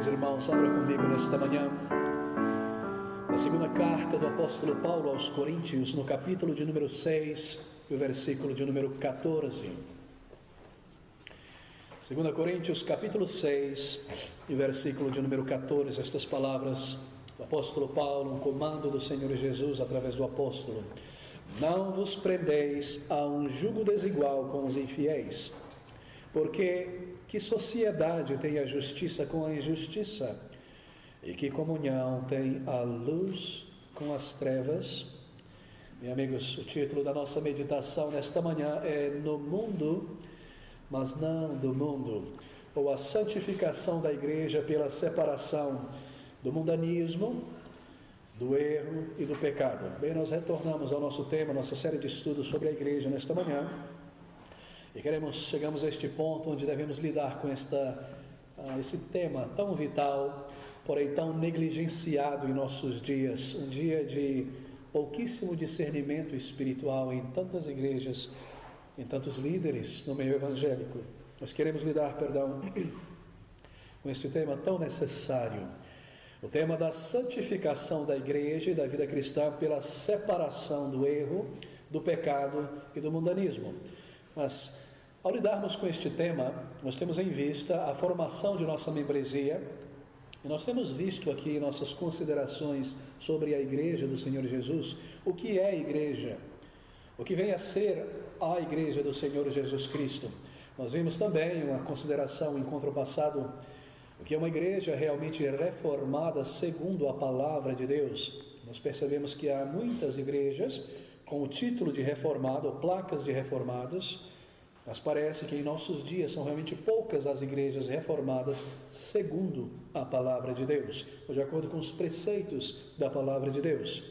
Queridos irmãos, abra comigo nesta manhã a segunda carta do apóstolo Paulo aos Coríntios, no capítulo de número 6, e o versículo de número 14. 2 Coríntios, capítulo 6, e versículo de número 14, estas palavras do apóstolo Paulo, um comando do Senhor Jesus através do apóstolo: não vos prendeis a um jugo desigual com os infiéis, porque que sociedade tem a justiça com a injustiça? E que comunhão tem a luz com as trevas? Meus amigos, o título da nossa meditação nesta manhã é No Mundo, mas não do mundo, ou a santificação da igreja pela separação do mundanismo, do erro e do pecado. Bem, nós retornamos ao nosso tema, nossa série de estudos sobre a igreja nesta manhã. E chegamos a este ponto onde devemos lidar com esse tema tão vital, porém tão negligenciado em nossos dias. Um dia de pouquíssimo discernimento espiritual em tantas igrejas, em tantos líderes no meio evangélico. Nós queremos lidar, com este tema tão necessário. O tema da santificação da igreja e da vida cristã pela separação do erro, do pecado e do mundanismo. Mas, ao lidarmos com este tema, nós temos em vista a formação de nossa membresia, e nós temos visto aqui em nossas considerações sobre a igreja do Senhor Jesus, o que é a igreja, o que vem a ser a igreja do Senhor Jesus Cristo. Nós vimos também uma consideração, um encontro passado, o que é uma igreja realmente reformada segundo a palavra de Deus. Nós percebemos que há muitas igrejas com o título de reformado, ou placas de reformados, mas parece que em nossos dias são realmente poucas as igrejas reformadas segundo a palavra de Deus, ou de acordo com os preceitos da palavra de Deus.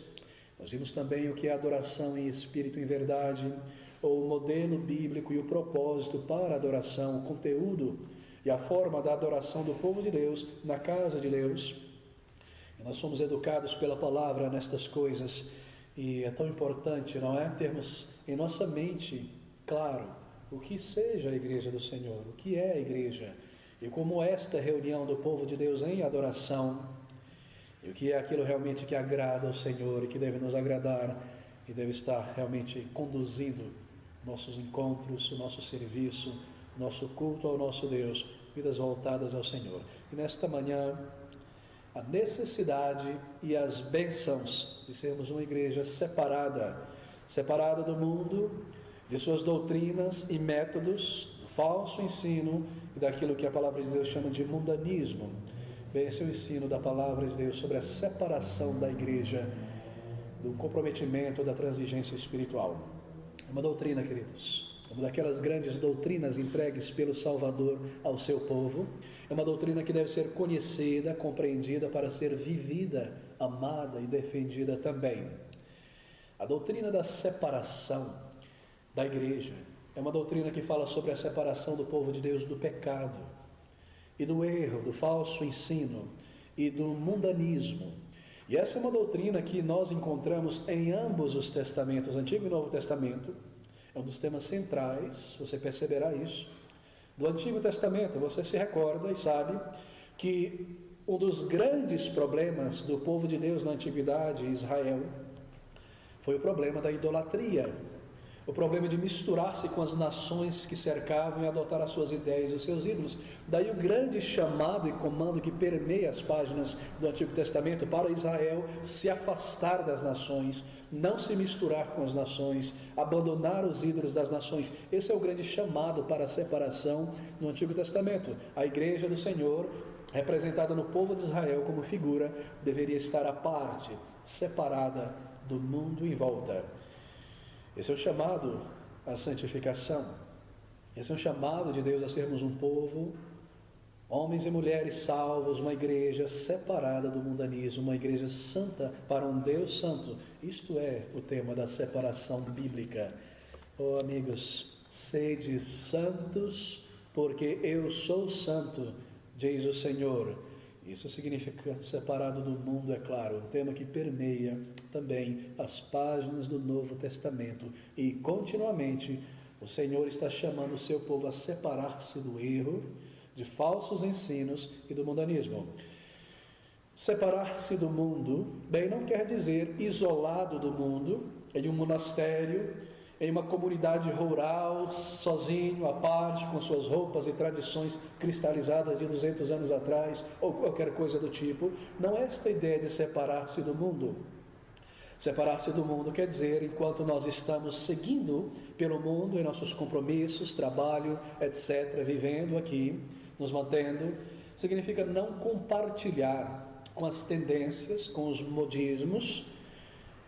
Nós vimos também o que é adoração em espírito e em verdade, ou o modelo bíblico e o propósito para a adoração, o conteúdo e a forma da adoração do povo de Deus na casa de Deus. E nós somos educados pela palavra nestas coisas. E é tão importante, não é? Termos em nossa mente, claro, o que seja a igreja do Senhor, o que é a igreja, e como esta reunião do povo de Deus em adoração, e o que é aquilo realmente que agrada ao Senhor e que deve nos agradar, e deve estar realmente conduzindo nossos encontros, o nosso serviço, nosso culto ao nosso Deus, vidas voltadas ao Senhor. E nesta manhã, a necessidade e as bênçãos de sermos uma igreja separada do mundo, de suas doutrinas e métodos, do falso ensino e daquilo que a palavra de Deus chama de mundanismo. Bem, esse é o ensino da palavra de Deus sobre a separação da igreja, do comprometimento, da transigência espiritual. É uma doutrina, queridos, é uma daquelas grandes doutrinas entregues pelo Salvador ao seu povo. É uma doutrina que deve ser conhecida, compreendida para ser vivida, amada e defendida também. A doutrina da separação da igreja é uma doutrina que fala sobre a separação do povo de Deus do pecado e do erro, do falso ensino e do mundanismo. E essa é uma doutrina que nós encontramos em ambos os testamentos, Antigo e Novo Testamento. É um dos temas centrais, você perceberá isso. Do Antigo Testamento, você se recorda e sabe que um dos grandes problemas do povo de Deus na Antiguidade, Israel, foi o problema da idolatria. O problema de misturar-se com as nações que cercavam e adotar as suas ideias e os seus ídolos. Daí o grande chamado e comando que permeia as páginas do Antigo Testamento para Israel se afastar das nações, não se misturar com as nações, abandonar os ídolos das nações. Esse é o grande chamado para a separação no Antigo Testamento. A igreja do Senhor, representada no povo de Israel como figura, deveria estar à parte, separada do mundo em volta. Esse é o chamado à santificação. Esse é um chamado de Deus a sermos um povo, homens e mulheres salvos, uma igreja separada do mundanismo, uma igreja santa para um Deus santo. Isto é o tema da separação bíblica. Oh, amigos, sede santos, porque eu sou santo, diz o Senhor. Isso significa separado do mundo, é claro, um tema que permeia também as páginas do Novo Testamento. E continuamente o Senhor está chamando o seu povo a separar-se do erro, de falsos ensinos e do mundanismo. Separar-se do mundo, bem, não quer dizer isolado do mundo, em um monastério, em uma comunidade rural, sozinho, à parte, com suas roupas e tradições cristalizadas de 200 anos atrás, ou qualquer coisa do tipo. Não é esta ideia de separar-se do mundo. Separar-se do mundo quer dizer, enquanto nós estamos seguindo pelo mundo em nossos compromissos, trabalho, etc., vivendo aqui, nos mantendo, significa não compartilhar com as tendências, com os modismos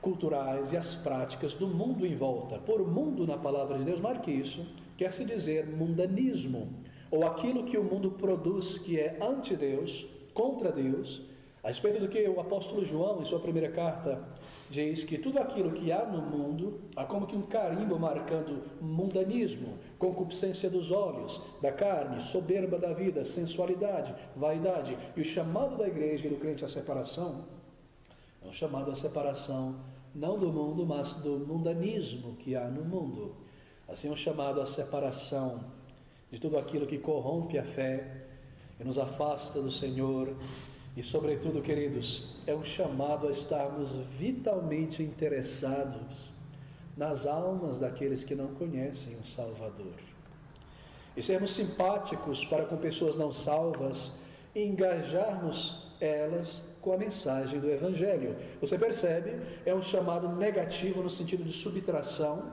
culturais e as práticas do mundo em volta. Por mundo, na palavra de Deus, marque isso, quer se dizer mundanismo, ou aquilo que o mundo produz que é anti-Deus, contra Deus, a respeito do que o apóstolo João, em sua primeira carta, diz que tudo aquilo que há no mundo, há como que um carimbo marcando mundanismo, concupiscência dos olhos, da carne, soberba da vida, sensualidade, vaidade. E o chamado da igreja e do crente à separação é um chamado à separação não do mundo, mas do mundanismo que há no mundo. Assim é um chamado à separação de tudo aquilo que corrompe a fé e nos afasta do Senhor. E sobretudo, queridos, é um chamado a estarmos vitalmente interessados nas almas daqueles que não conhecem o Salvador. E sermos simpáticos para com pessoas não salvas e engajarmos elas com a mensagem do Evangelho. Você percebe? É um chamado negativo no sentido de subtração,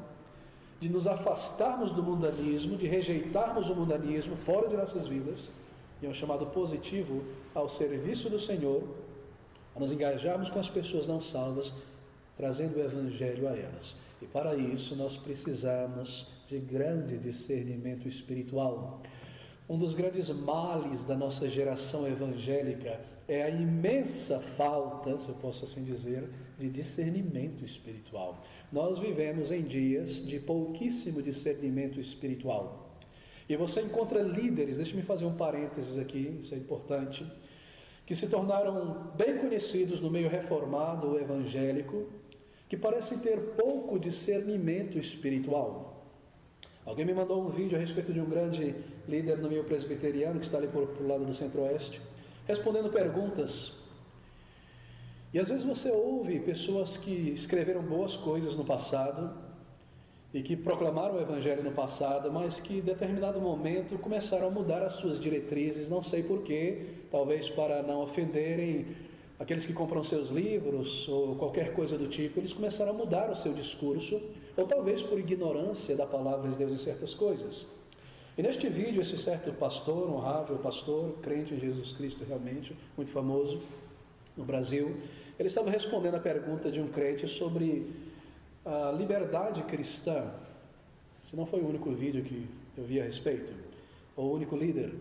de nos afastarmos do mundanismo, de rejeitarmos o mundanismo fora de nossas vidas. E é um chamado positivo ao serviço do Senhor, a nos engajarmos com as pessoas não salvas, trazendo o Evangelho a elas. E para isso nós precisamos de grande discernimento espiritual. Um dos grandes males da nossa geração evangélica é a imensa falta, se eu posso assim dizer, de discernimento espiritual. Nós vivemos em dias de pouquíssimo discernimento espiritual. E você encontra líderes, deixa-me fazer um parênteses aqui, isso é importante, que se tornaram bem conhecidos no meio reformado ou evangélico, que parecem ter pouco discernimento espiritual. Alguém me mandou um vídeo a respeito de um grande líder no meio presbiteriano, que está ali por lado do centro-oeste, respondendo perguntas. E às vezes você ouve pessoas que escreveram boas coisas no passado, e que proclamaram o Evangelho no passado, mas que em determinado momento começaram a mudar as suas diretrizes, não sei porquê, talvez para não ofenderem aqueles que compram seus livros, ou qualquer coisa do tipo. Eles começaram a mudar o seu discurso, ou talvez por ignorância da palavra de Deus em certas coisas. E neste vídeo, esse certo pastor, honrável pastor, crente em Jesus Cristo realmente, muito famoso no Brasil, ele estava respondendo a pergunta de um crente sobre a liberdade cristã. Esse não foi o único vídeo que eu vi a respeito, ou o único líder.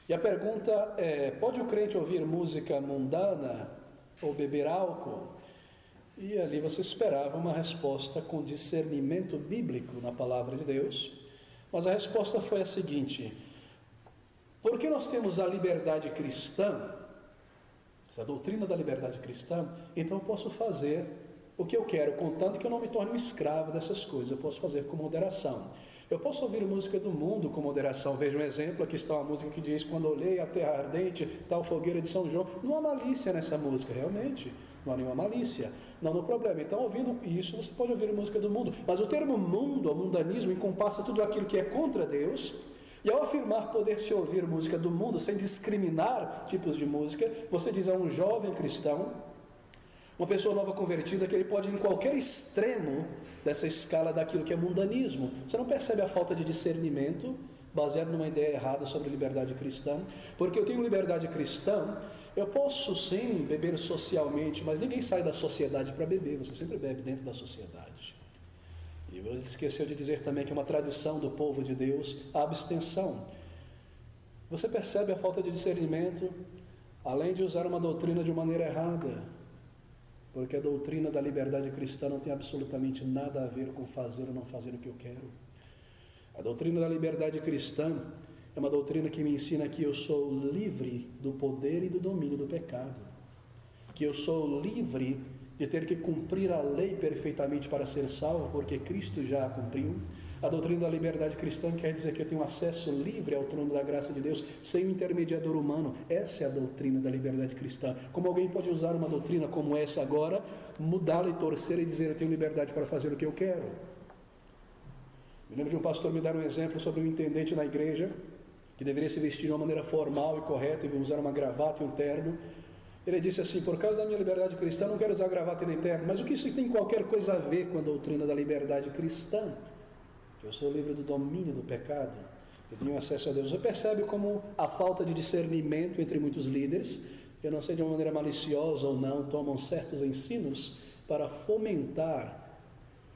E a pergunta é: pode o crente ouvir música mundana ou beber álcool? E ali você esperava uma resposta com discernimento bíblico na palavra de Deus, mas a resposta foi a seguinte: porque nós temos a liberdade cristã, essa doutrina da liberdade cristã, então eu posso fazer o que eu quero, contanto que eu não me torne um escravo dessas coisas. Eu posso fazer com moderação. Eu posso ouvir música do mundo com moderação. Veja um exemplo, aqui está uma música que diz: quando olhei a terra ardente, tal fogueira de São João. Não há malícia nessa música, realmente. Não há nenhuma malícia. Não há problema. Então, ouvindo isso, você pode ouvir música do mundo. Mas o termo mundo, ou mundanismo, encompassa tudo aquilo que é contra Deus. E ao afirmar poder-se ouvir música do mundo, sem discriminar tipos de música, você diz a um jovem cristão, uma pessoa nova convertida, que ele pode ir em qualquer extremo dessa escala daquilo que é mundanismo. Você não percebe a falta de discernimento baseado numa ideia errada sobre liberdade cristã? Porque eu tenho liberdade cristã, eu posso sim beber socialmente, mas ninguém sai da sociedade para beber, você sempre bebe dentro da sociedade. E ele esqueceu de dizer também que é uma tradição do povo de Deus a abstenção. Você percebe a falta de discernimento, além de usar uma doutrina de uma maneira errada. Porque a doutrina da liberdade cristã não tem absolutamente nada a ver com fazer ou não fazer o que eu quero. A doutrina da liberdade cristã é uma doutrina que me ensina que eu sou livre do poder e do domínio do pecado. Que eu sou livre de ter que cumprir a lei perfeitamente para ser salvo, porque Cristo já a cumpriu. A doutrina da liberdade cristã quer dizer que eu tenho acesso livre ao trono da graça de Deus, sem um intermediador humano. Essa é a doutrina da liberdade cristã. Como alguém pode usar uma doutrina como essa agora, mudá-la e torcer e dizer eu tenho liberdade para fazer o que eu quero? Me lembro de um pastor me dar um exemplo sobre um intendente na igreja, que deveria se vestir de uma maneira formal e correta, e usar uma gravata e um terno. Ele disse assim: por causa da minha liberdade cristã, não quero usar gravata e nem terno. Mas o que isso tem qualquer coisa a ver com a doutrina da liberdade cristã? Eu sou livre do domínio do pecado, eu tenho acesso a Deus. Você percebe como a falta de discernimento entre muitos líderes, eu não sei de uma maneira maliciosa ou não, tomam certos ensinos para fomentar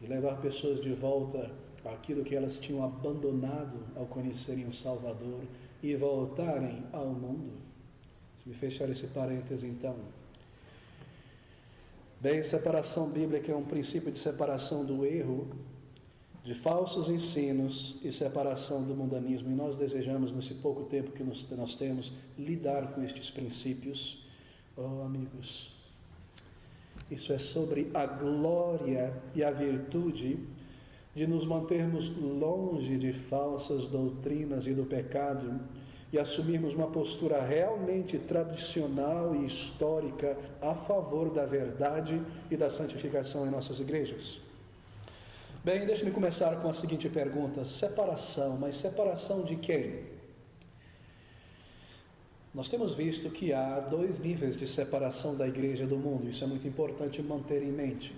e levar pessoas de volta àquilo que elas tinham abandonado ao conhecerem o Salvador e voltarem ao mundo. Deixa eu fechar esse parêntese então. Bem, separação bíblica é um princípio de separação do erro, de falsos ensinos e separação do mundanismo, e nós desejamos, nesse pouco tempo que nós temos, lidar com estes princípios. Oh, amigos, isso é sobre a glória e a virtude de nos mantermos longe de falsas doutrinas e do pecado e assumirmos uma postura realmente tradicional e histórica a favor da verdade e da santificação em nossas igrejas. Bem, deixe-me começar com a seguinte pergunta: separação, mas separação de quem? Nós temos visto que há 2 níveis de separação da igreja do mundo, isso é muito importante manter em mente.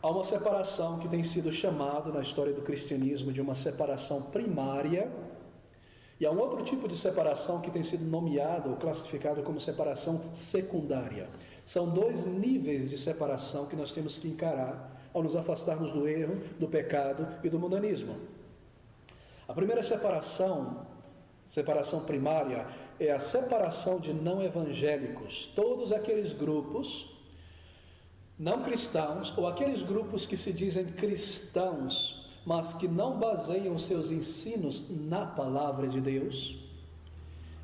Há uma separação que tem sido chamado na história do cristianismo de uma separação primária, e há um outro tipo de separação que tem sido nomeado ou classificado como separação secundária. São 2 níveis de separação que nós temos que encarar ao nos afastarmos do erro, do pecado e do mundanismo. A primeira separação primária, é a separação de não evangélicos, todos aqueles grupos não cristãos, ou aqueles grupos que se dizem cristãos, mas que não baseiam seus ensinos na palavra de Deus.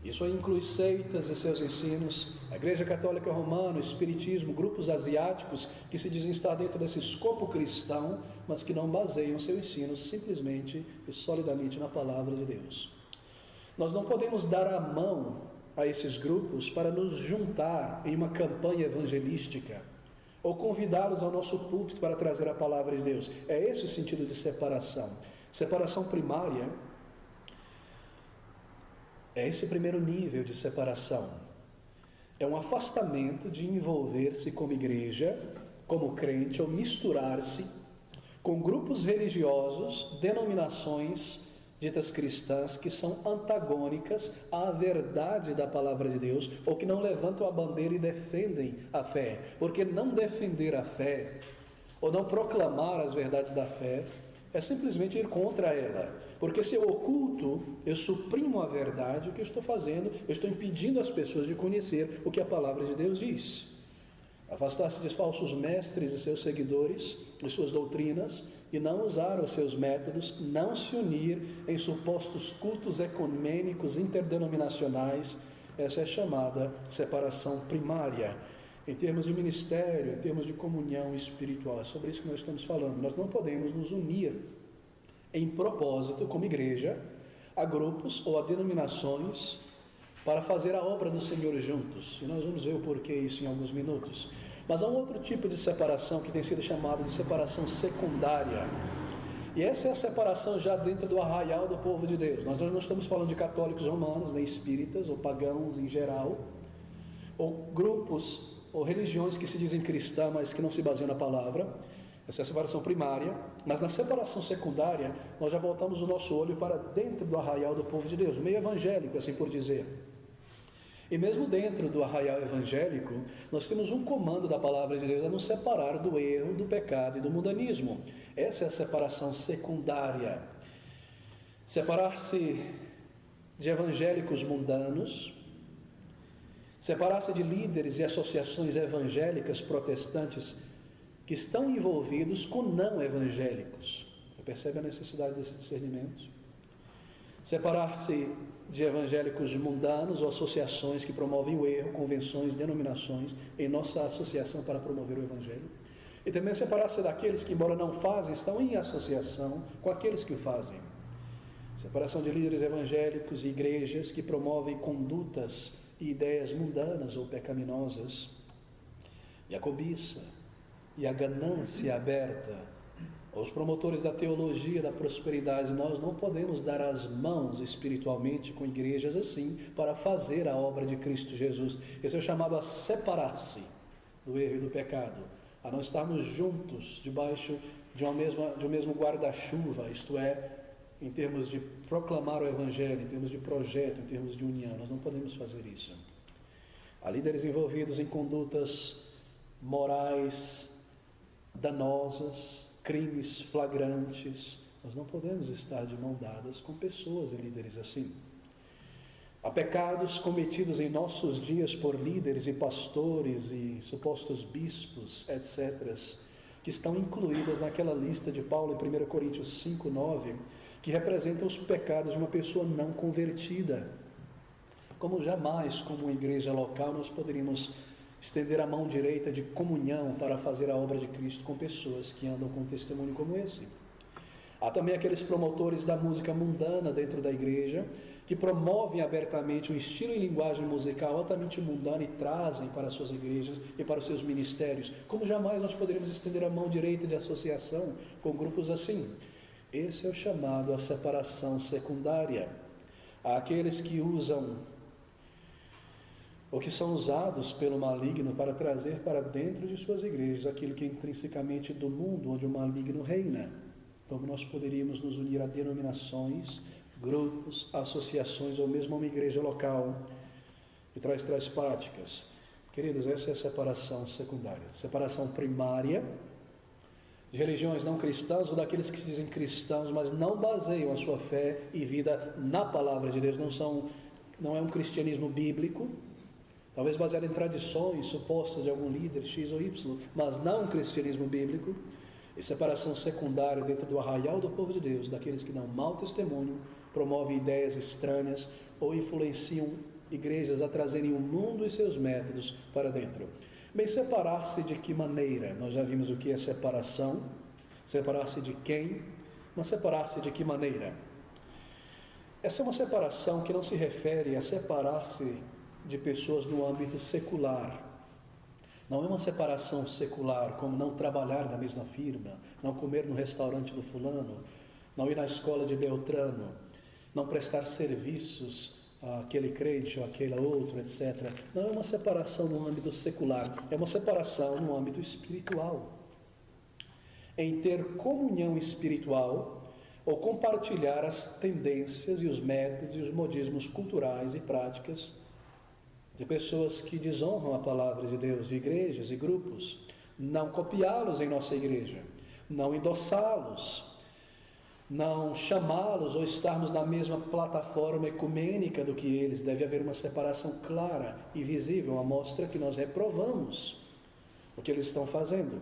Isso inclui seitas e seus ensinos, a Igreja Católica Romana, o Espiritismo, grupos asiáticos que se dizem estar dentro desse escopo cristão, mas que não baseiam seu ensino simplesmente e solidamente na palavra de Deus. Nós não podemos dar a mão a esses grupos para nos juntar em uma campanha evangelística ou convidá-los ao nosso púlpito para trazer a palavra de Deus. É esse o sentido de separação. Separação primária é esse primeiro nível de separação. É um afastamento de envolver-se como igreja, como crente, ou misturar-se com grupos religiosos, denominações ditas cristãs que são antagônicas à verdade da palavra de Deus, ou que não levantam a bandeira e defendem a fé. Porque não defender a fé, ou não proclamar as verdades da fé, é simplesmente ir contra ela. Porque se eu oculto, eu suprimo a verdade, o que eu estou fazendo? Eu estou impedindo as pessoas de conhecer o que a palavra de Deus diz. Afastar-se de falsos mestres e seus seguidores, e suas doutrinas, e não usar os seus métodos, não se unir em supostos cultos ecumênicos interdenominacionais. Essa é chamada separação primária. Em termos de ministério, em termos de comunhão espiritual, é sobre isso que nós estamos falando. Nós não podemos nos unir em propósito, como igreja, a grupos ou a denominações para fazer a obra do Senhor juntos. E nós vamos ver o porquê isso em alguns minutos. Mas há um outro tipo de separação que tem sido chamada de separação secundária. E essa é a separação já dentro do arraial do povo de Deus. Nós não estamos falando de católicos romanos, nem espíritas, ou pagãos em geral, ou grupos ou religiões que se dizem cristãs, mas que não se baseiam na palavra. Essa é a separação primária. Mas na separação secundária, nós já voltamos o nosso olho para dentro do arraial do povo de Deus, meio evangélico, assim por dizer. E mesmo dentro do arraial evangélico, nós temos um comando da palavra de Deus a nos separar do erro, do pecado e do mundanismo. Essa é a separação secundária. Separar-se de evangélicos mundanos, separar-se de líderes e associações evangélicas protestantes que estão envolvidos com não evangélicos. Você percebe a necessidade desse discernimento? Separar-se de evangélicos mundanos ou associações que promovem o erro, convenções, denominações em nossa associação para promover o evangelho. E também separar-se daqueles que, embora não fazem, estão em associação com aqueles que o fazem. Separação de líderes evangélicos e igrejas que promovem condutas e ideias mundanas ou pecaminosas. E a cobiça e a ganância aberta. Os promotores da teologia da prosperidade, nós não podemos dar as mãos espiritualmente com igrejas assim para fazer a obra de Cristo Jesus. Esse é o chamado a separar-se do erro e do pecado, a não estarmos juntos debaixo de um mesmo guarda-chuva, isto é, em termos de proclamar o Evangelho, em termos de projeto, em termos de união. Nós não podemos fazer isso. Há líderes envolvidos em condutas morais danosas, crimes flagrantes. Nós não podemos estar de mão dadas com pessoas e líderes assim. Há pecados cometidos em nossos dias por líderes e pastores e supostos bispos, etc., que estão incluídas naquela lista de Paulo em 1 Coríntios 5:9, que representam os pecados de uma pessoa não convertida. Como jamais, como uma igreja local, nós poderíamos estender a mão direita de comunhão para fazer a obra de Cristo com pessoas que andam com um testemunho como esse. Há também aqueles promotores da música mundana dentro da igreja, que promovem abertamente um estilo e linguagem musical altamente mundana e trazem para as suas igrejas e para os seus ministérios. Como jamais nós poderíamos estender a mão direita de associação com grupos assim? Esse é o chamado à separação secundária. Há aqueles que usam ou que são usados pelo maligno para trazer para dentro de suas igrejas aquilo que é intrinsecamente do mundo onde o maligno reina. Como nós poderíamos nos unir a denominações, grupos, associações ou mesmo a uma igreja local que traz práticas. Queridos, essa é a separação secundária. Separação primária de religiões não cristãs ou daqueles que se dizem cristãos, mas não baseiam a sua fé e vida na palavra de Deus. Não é um cristianismo bíblico, talvez baseado em tradições supostas de algum líder X ou Y, mas não um cristianismo bíblico. E separação secundária dentro do arraial do povo de Deus, daqueles que dão mau testemunho, promovem ideias estranhas ou influenciam igrejas a trazerem o mundo e seus métodos para dentro. Bem, separar-se de que maneira? Nós já vimos o que é separação. Separar-se de quem? Mas separar-se de que maneira? Essa é uma separação que não se refere a separar-se de pessoas no âmbito secular. Não é uma separação secular, como não trabalhar na mesma firma, não comer no restaurante do fulano, não ir na escola de Beltrano, não prestar serviços àquele crente ou àquele outro, etc. Não é uma separação no âmbito secular, é uma separação no âmbito espiritual. Em ter comunhão espiritual ou compartilhar as tendências e os métodos e os modismos culturais e práticas de pessoas que desonram a palavra de Deus, de igrejas e grupos, não copiá-los em nossa igreja, não endossá-los, não chamá-los ou estarmos na mesma plataforma ecumênica do que eles. Deve haver uma separação clara e visível, uma mostra que nós reprovamos o que eles estão fazendo.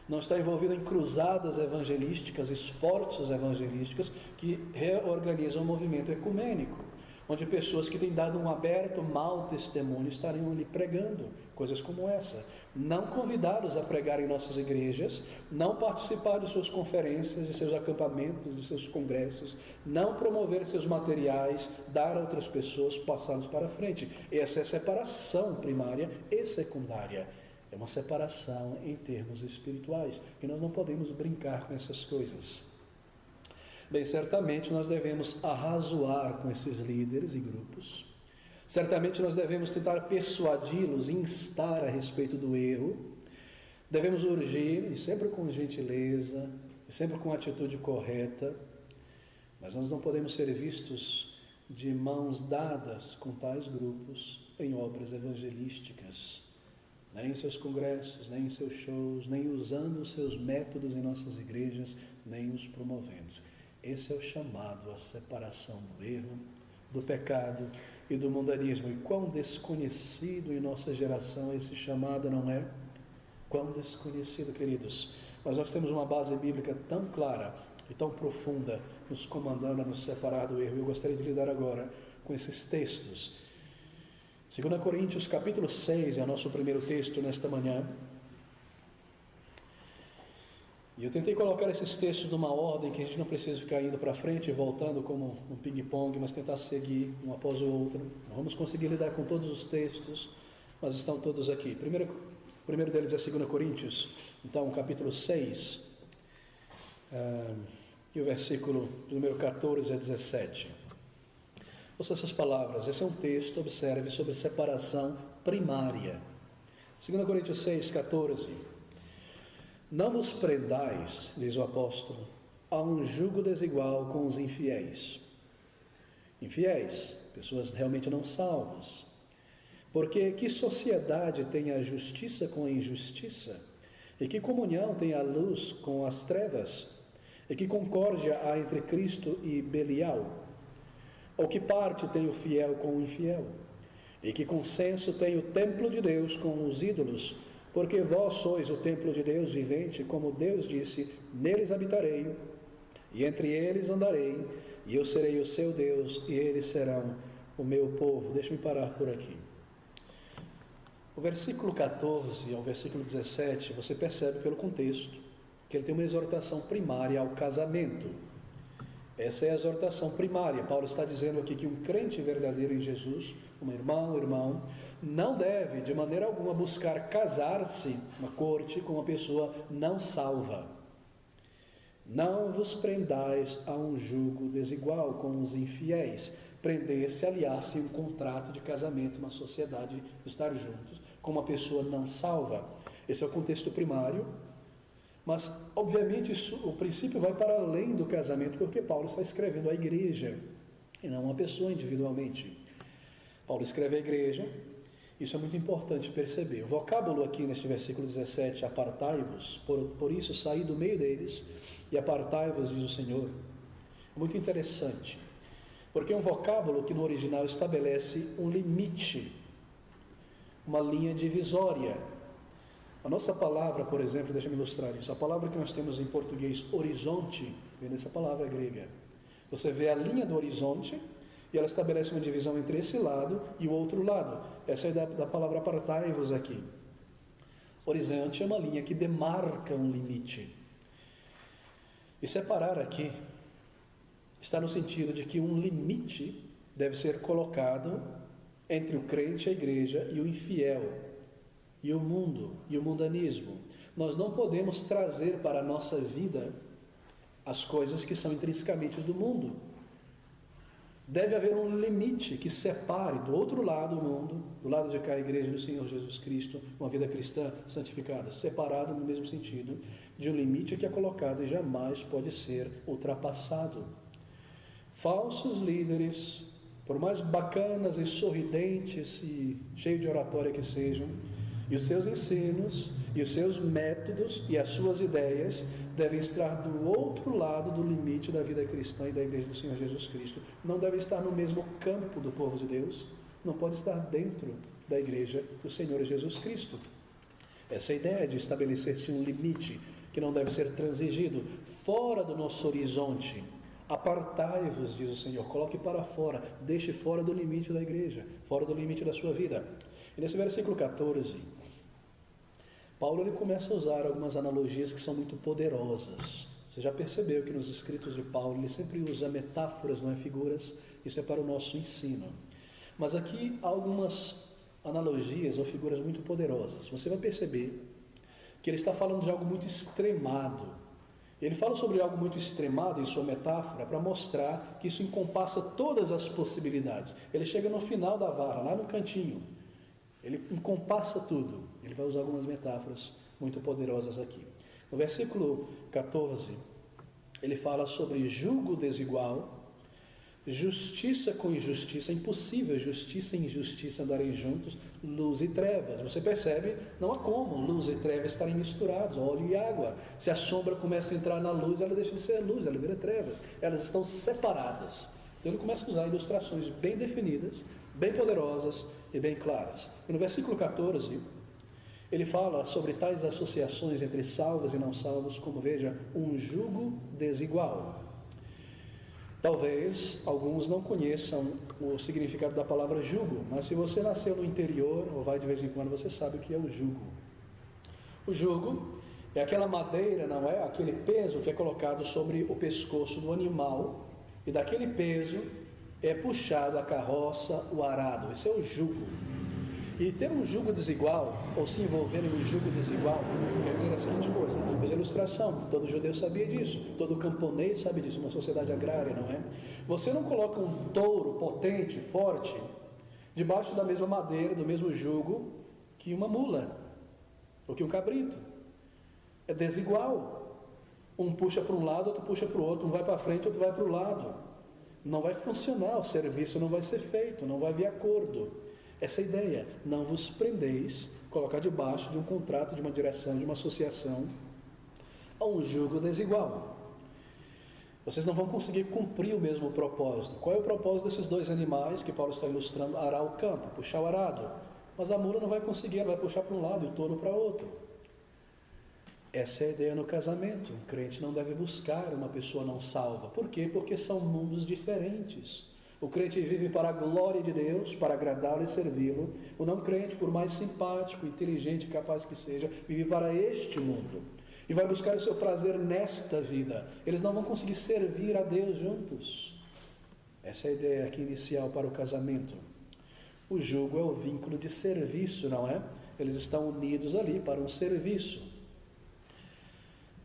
Não está envolvido em cruzadas evangelísticas, esforços evangelísticos que reorganizam o movimento ecumênico, onde pessoas que têm dado um aberto mau testemunho estariam ali pregando coisas como essa. Não convidá-los a pregar em nossas igrejas, não participar de suas conferências, de seus acampamentos, de seus congressos, não promover seus materiais, dar a outras pessoas, passá-los para frente. Essa é a separação primária e secundária. É uma separação em termos espirituais, e nós não podemos brincar com essas coisas. Bem, certamente nós devemos arrazoar com esses líderes e grupos. Certamente nós devemos tentar persuadi-los, instar a respeito do erro. Devemos urgir, e sempre com gentileza, e sempre com atitude correta. Mas nós não podemos ser vistos de mãos dadas com tais grupos em obras evangelísticas, nem em seus congressos, nem em seus shows, nem usando os seus métodos em nossas igrejas, nem os promovendo. Esse é o chamado à separação do erro, do pecado e do mundanismo. E quão desconhecido em nossa geração esse chamado não é? Quão desconhecido, queridos. Mas nós temos uma base bíblica tão clara. e tão profunda, nos comandando a nos separar do erro. Eu gostaria de lidar agora com esses textos. 2 Coríntios capítulo 6 é o nosso primeiro texto nesta manhã. E eu tentei colocar esses textos numa ordem que a gente não precisa ficar indo para frente e voltando como um ping-pong, mas tentar seguir um após o outro. Não vamos conseguir lidar com todos os textos, mas estão todos aqui. O primeiro deles é 2 Coríntios, então capítulo 6, e o versículo de número 14 a 17. Ouça essas palavras. Esse é um texto, observe, sobre separação primária. 2 Coríntios 6, 14. Não vos prendais, diz o apóstolo, a um jugo desigual com os infiéis. Infiéis, pessoas realmente não salvas. Porque que sociedade tem a justiça com a injustiça? E que comunhão tem a luz com as trevas? E que concórdia há entre Cristo e Belial? Ou que parte tem o fiel com o infiel? E que consenso tem o templo de Deus com os ídolos? Porque vós sois o templo de Deus vivente, como Deus disse, neles habitarei, e entre eles andarei, e eu serei o seu Deus, e eles serão o meu povo. Deixa-me parar por aqui. O versículo 14 ao versículo 17, você percebe pelo contexto, que ele tem uma exortação primária ao casamento. Essa é a exortação primária. Paulo está dizendo aqui que um crente verdadeiro em Jesus, um irmão, não deve de maneira alguma buscar casar-se na corte com uma pessoa não salva. Não vos prendais a um jugo desigual com os infiéis. Prender-se, aliar-se um contrato de casamento, uma sociedade de estar juntos com uma pessoa não salva. Esse é o contexto primário. Mas, obviamente, o princípio vai para além do casamento, porque Paulo está escrevendo à igreja, e não uma pessoa individualmente. Paulo escreve à igreja, isso é muito importante perceber. O vocábulo aqui neste versículo 17, apartai-vos, por isso saí do meio deles, e apartai-vos, diz o Senhor. É muito interessante, porque é um vocábulo que no original estabelece um limite, uma linha divisória. A nossa palavra, por exemplo, deixa-me ilustrar isso. A palavra que nós temos em português, horizonte, vem dessa palavra grega. Você vê a linha do horizonte e ela estabelece uma divisão entre esse lado e o outro lado. Essa é da palavra apartai-vos aqui. Horizonte é uma linha que demarca um limite. E separar aqui está no sentido de que um limite deve ser colocado entre o crente, a igreja, e o infiel, e o mundo, e o mundanismo. Nós não podemos trazer para a nossa vida as coisas que são intrinsecamente do mundo. Deve haver um limite que separe do outro lado o mundo, do lado de cá a igreja do Senhor Jesus Cristo, uma vida cristã santificada, separado no mesmo sentido, de um limite que é colocado e jamais pode ser ultrapassado. Falsos líderes, por mais bacanas e sorridentes e cheios de oratória que sejam, e os seus ensinos, e os seus métodos, e as suas ideias devem estar do outro lado do limite da vida cristã e da igreja do Senhor Jesus Cristo. Não devem estar no mesmo campo do povo de Deus, não pode estar dentro da igreja do Senhor Jesus Cristo. Essa ideia de estabelecer-se um limite que não deve ser transigido, fora do nosso horizonte. Apartai-vos, diz o Senhor, coloque para fora, deixe fora do limite da igreja, fora do limite da sua vida. E nesse versículo 14, Paulo ele começa a usar algumas analogias que são muito poderosas. Você já percebeu que nos escritos de Paulo ele sempre usa metáforas, não é figuras? Isso é para o nosso ensino. Mas aqui há algumas analogias ou figuras muito poderosas. Você vai perceber que ele está falando de algo muito extremado. Ele fala sobre algo muito extremado em sua metáfora para mostrar que isso encompassa todas as possibilidades. Ele chega no final da vara, lá no cantinho. Ele encompassa tudo. Ele vai usar algumas metáforas muito poderosas aqui. No versículo 14, ele fala sobre julgo desigual, justiça com injustiça. É impossível justiça e injustiça andarem juntos, luz e trevas. Você percebe? Não há como luz e trevas estarem misturados, óleo e água. Se a sombra começa a entrar na luz, ela deixa de ser luz, ela vira trevas. Elas estão separadas. Então ele começa a usar ilustrações bem definidas, bem poderosas e bem claras. E no versículo 14, Ele fala sobre tais associações entre salvos e não salvos como, veja, um jugo desigual. Talvez alguns não conheçam o significado da palavra jugo, mas se você nasceu no interior ou vai de vez em quando, você sabe o que é o jugo. O jugo é aquela madeira, não é? Aquele peso que é colocado sobre o pescoço do animal, e daquele peso é puxado a carroça, o arado. Esse é o jugo. E ter um jugo desigual, ou se envolver em um jugo desigual, quer dizer a seguinte coisa: veja a ilustração, todo judeu sabia disso, todo camponês sabe disso, uma sociedade agrária, não é? Você não coloca um touro potente, forte, debaixo da mesma madeira, do mesmo jugo, que uma mula, ou que um cabrito. É desigual. Um puxa para um lado, outro puxa para o outro, um vai para frente, outro vai para o lado. Não vai funcionar, o serviço não vai ser feito, não vai haver acordo. Essa ideia, não vos prendeis, colocar debaixo de um contrato, de uma direção, de uma associação, a um jugo desigual. Vocês não vão conseguir cumprir o mesmo propósito. Qual é o propósito desses dois animais que Paulo está ilustrando? Arar o campo, puxar o arado. Mas a mula não vai conseguir, ela vai puxar para um lado e o touro para outro. Essa é a ideia no casamento. Um crente não deve buscar uma pessoa não salva. Por quê? Porque são mundos diferentes. O crente vive para a glória de Deus, para agradá-lo e servi-lo. O não crente, por mais simpático, inteligente e capaz que seja, vive para este mundo. E vai buscar o seu prazer nesta vida. Eles não vão conseguir servir a Deus juntos. Essa é a ideia aqui inicial para o casamento. O jugo é o vínculo de serviço, não é? Eles estão unidos ali para um serviço.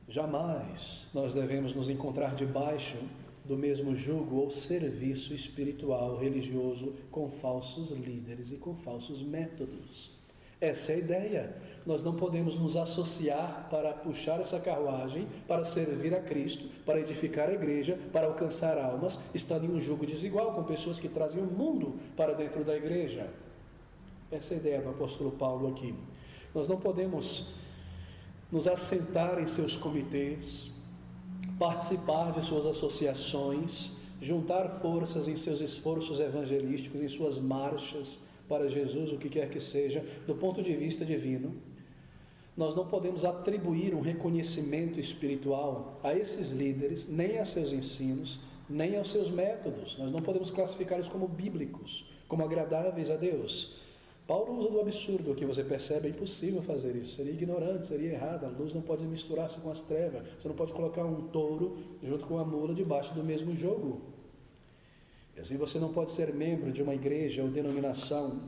Jamais nós devemos nos encontrar debaixo do mesmo jugo ou serviço espiritual, religioso, com falsos líderes e com falsos métodos. Essa é a ideia. Nós não podemos nos associar para puxar essa carruagem, para servir a Cristo, para edificar a igreja, para alcançar almas, estando em um jugo desigual com pessoas que trazem o mundo para dentro da igreja. Essa é a ideia do apóstolo Paulo aqui. Nós não podemos nos assentar em seus comitês, participar de suas associações, juntar forças em seus esforços evangelísticos, em suas marchas para Jesus, o que quer que seja, do ponto de vista divino. Nós não podemos atribuir um reconhecimento espiritual a esses líderes, nem a seus ensinos, nem aos seus métodos. Nós não podemos classificá-los como bíblicos, como agradáveis a Deus. Paulo usa do absurdo, que você percebe, é impossível fazer isso, seria ignorante, seria errado, a luz não pode misturar-se com as trevas, você não pode colocar um touro junto com a mula debaixo do mesmo jogo. E assim você não pode ser membro de uma igreja ou denominação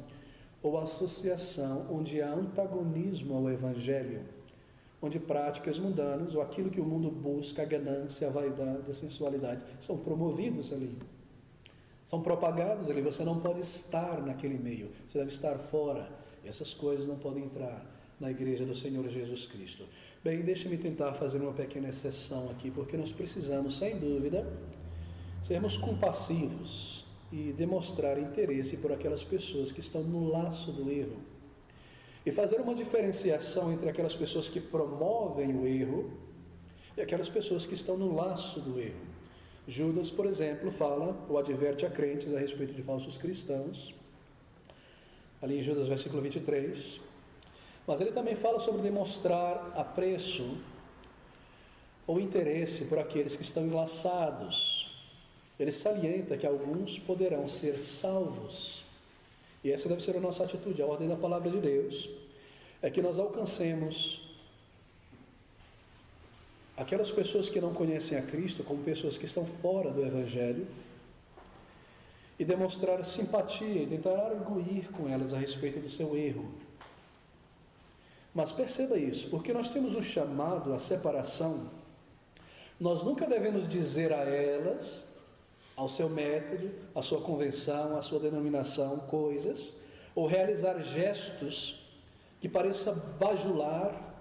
ou associação onde há antagonismo ao Evangelho, onde práticas mundanas ou aquilo que o mundo busca, a ganância, a vaidade, a sensualidade, são promovidos ali. São propagados ali, você não pode estar naquele meio, você deve estar fora. Essas coisas não podem entrar na igreja do Senhor Jesus Cristo. Bem, deixe-me tentar fazer uma pequena exceção aqui, porque nós precisamos, sem dúvida, sermos compassivos e demonstrar interesse por aquelas pessoas que estão no laço do erro. E fazer uma diferenciação entre aquelas pessoas que promovem o erro e aquelas pessoas que estão no laço do erro. Judas, por exemplo, fala ou adverte a crentes a respeito de falsos cristãos, ali em Judas, versículo 23, mas ele também fala sobre demonstrar apreço ou interesse por aqueles que estão enlaçados. Ele salienta que alguns poderão ser salvos, e essa deve ser a nossa atitude. A ordem da palavra de Deus é que nós alcancemos aquelas pessoas que não conhecem a Cristo como pessoas que estão fora do Evangelho e demonstrar simpatia e tentar arguir com elas a respeito do seu erro. Mas perceba isso, porque nós temos um chamado à separação, nós nunca devemos dizer a elas, ao seu método, à sua convenção, à sua denominação, coisas, ou realizar gestos que pareça bajular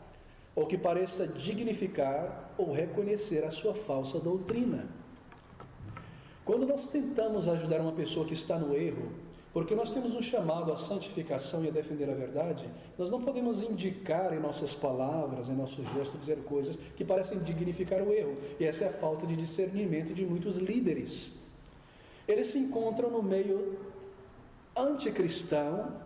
ou que pareça dignificar ou reconhecer a sua falsa doutrina. Quando nós tentamos ajudar uma pessoa que está no erro, porque nós temos um chamado à santificação e a defender a verdade, nós não podemos indicar em nossas palavras, em nosso gesto, dizer coisas que parecem dignificar o erro. E essa é a falta de discernimento de muitos líderes. Eles se encontram no meio anticristão,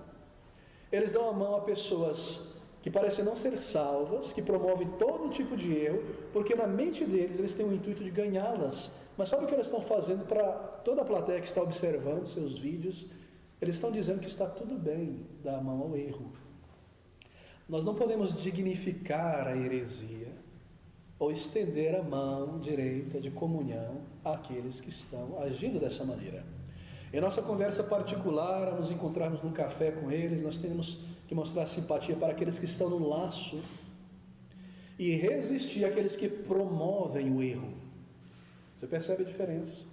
eles dão a mão a pessoas que parecem não ser salvas, que promovem todo tipo de erro, porque na mente deles eles têm o intuito de ganhá-las. Mas sabe o que elas estão fazendo para toda a plateia que está observando seus vídeos? Eles estão dizendo que está tudo bem dar a mão ao erro. Nós não podemos dignificar a heresia ou estender a mão direita de comunhão àqueles que estão agindo dessa maneira. Em nossa conversa particular, ao nos encontrarmos num café com eles, nós temos que mostrar simpatia para aqueles que estão no laço e resistir àqueles que promovem o erro. Você percebe a diferença?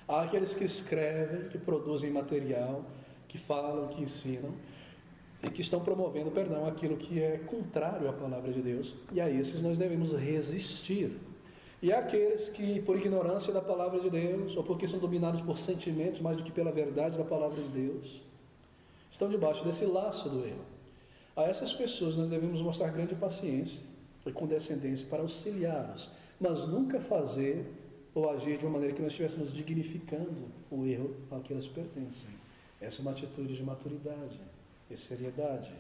Há aqueles que escrevem, que produzem material, que falam, que ensinam e que estão promovendo, aquilo que é contrário à palavra de Deus, e a esses nós devemos resistir. E há aqueles que, por ignorância da palavra de Deus, ou porque são dominados por sentimentos mais do que pela verdade da palavra de Deus, estão debaixo desse laço do erro. A essas pessoas nós devemos mostrar grande paciência e condescendência para auxiliá-los, mas nunca fazer ou agir de uma maneira que nós estivéssemos dignificando o erro ao que elas pertencem. Essa é uma atitude de maturidade e seriedade.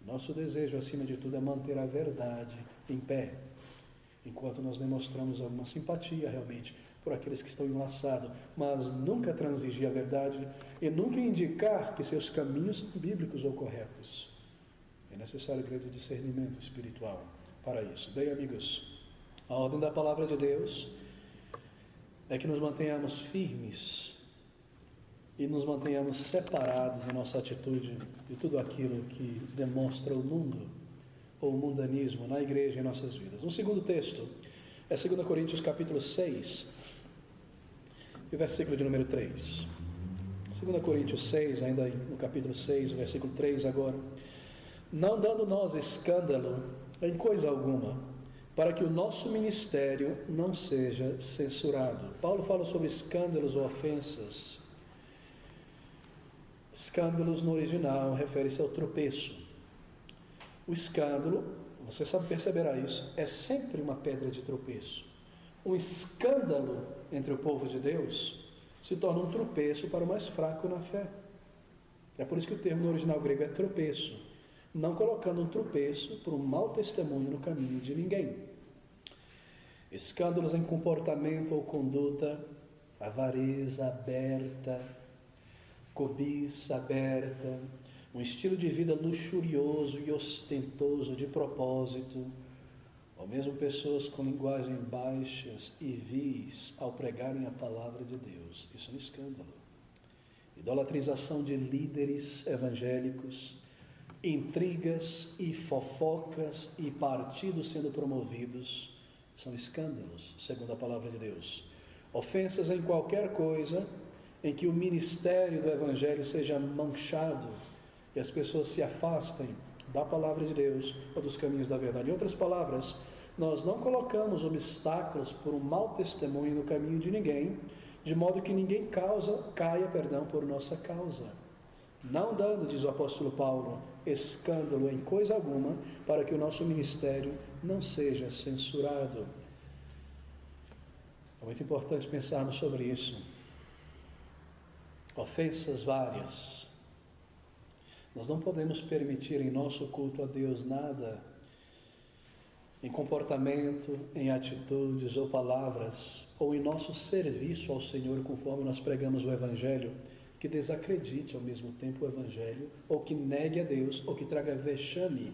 Nosso desejo, acima de tudo, é manter a verdade em pé, enquanto nós demonstramos alguma simpatia realmente por aqueles que estão enlaçados, mas nunca transigir a verdade e nunca indicar que seus caminhos bíblicos ou corretos. É necessário grande discernimento espiritual para isso. Bem, amigos, a ordem da palavra de Deus é que nos mantenhamos firmes e nos mantenhamos separados em nossa atitude de tudo aquilo que demonstra o mundo ou o mundanismo na igreja e em nossas vidas. Um segundo texto é 2 Coríntios capítulo 6 e versículo de número 3. 2 Coríntios 6, ainda no capítulo 6, versículo 3 agora. Não dando nós escândalo em coisa alguma, para que o nosso ministério não seja censurado. Paulo fala sobre escândalos ou ofensas. Escândalos no original refere-se ao tropeço. O escândalo, você sabe, perceberá isso, é sempre uma pedra de tropeço. Um escândalo entre o povo de Deus se torna um tropeço para o mais fraco na fé. É por isso que o termo no original grego é tropeço, não colocando um tropeço por um mau testemunho no caminho de ninguém. Escândalos em comportamento ou conduta, avareza aberta, cobiça aberta, um estilo de vida luxurioso e ostentoso de propósito, ou mesmo pessoas com linguagem baixas e vis ao pregarem a palavra de Deus. Isso é um escândalo. Idolatrização de líderes evangélicos, intrigas e fofocas e partidos sendo promovidos, são escândalos, segundo a palavra de Deus. Ofensas em qualquer coisa em que o ministério do Evangelho seja manchado e as pessoas se afastem da palavra de Deus ou dos caminhos da verdade. Em outras palavras, nós não colocamos obstáculos por um mau testemunho no caminho de ninguém, de modo que ninguém caia por nossa causa. Não dando, diz o apóstolo Paulo, escândalo em coisa alguma, para que o nosso ministério não seja censurado. É muito importante pensarmos sobre isso. Ofensas várias. Nós não podemos permitir em nosso culto a Deus nada, em comportamento, em atitudes ou palavras, ou em nosso serviço ao Senhor, conforme nós pregamos o Evangelho, que desacredite ao mesmo tempo o Evangelho, ou que negue a Deus, ou que traga vexame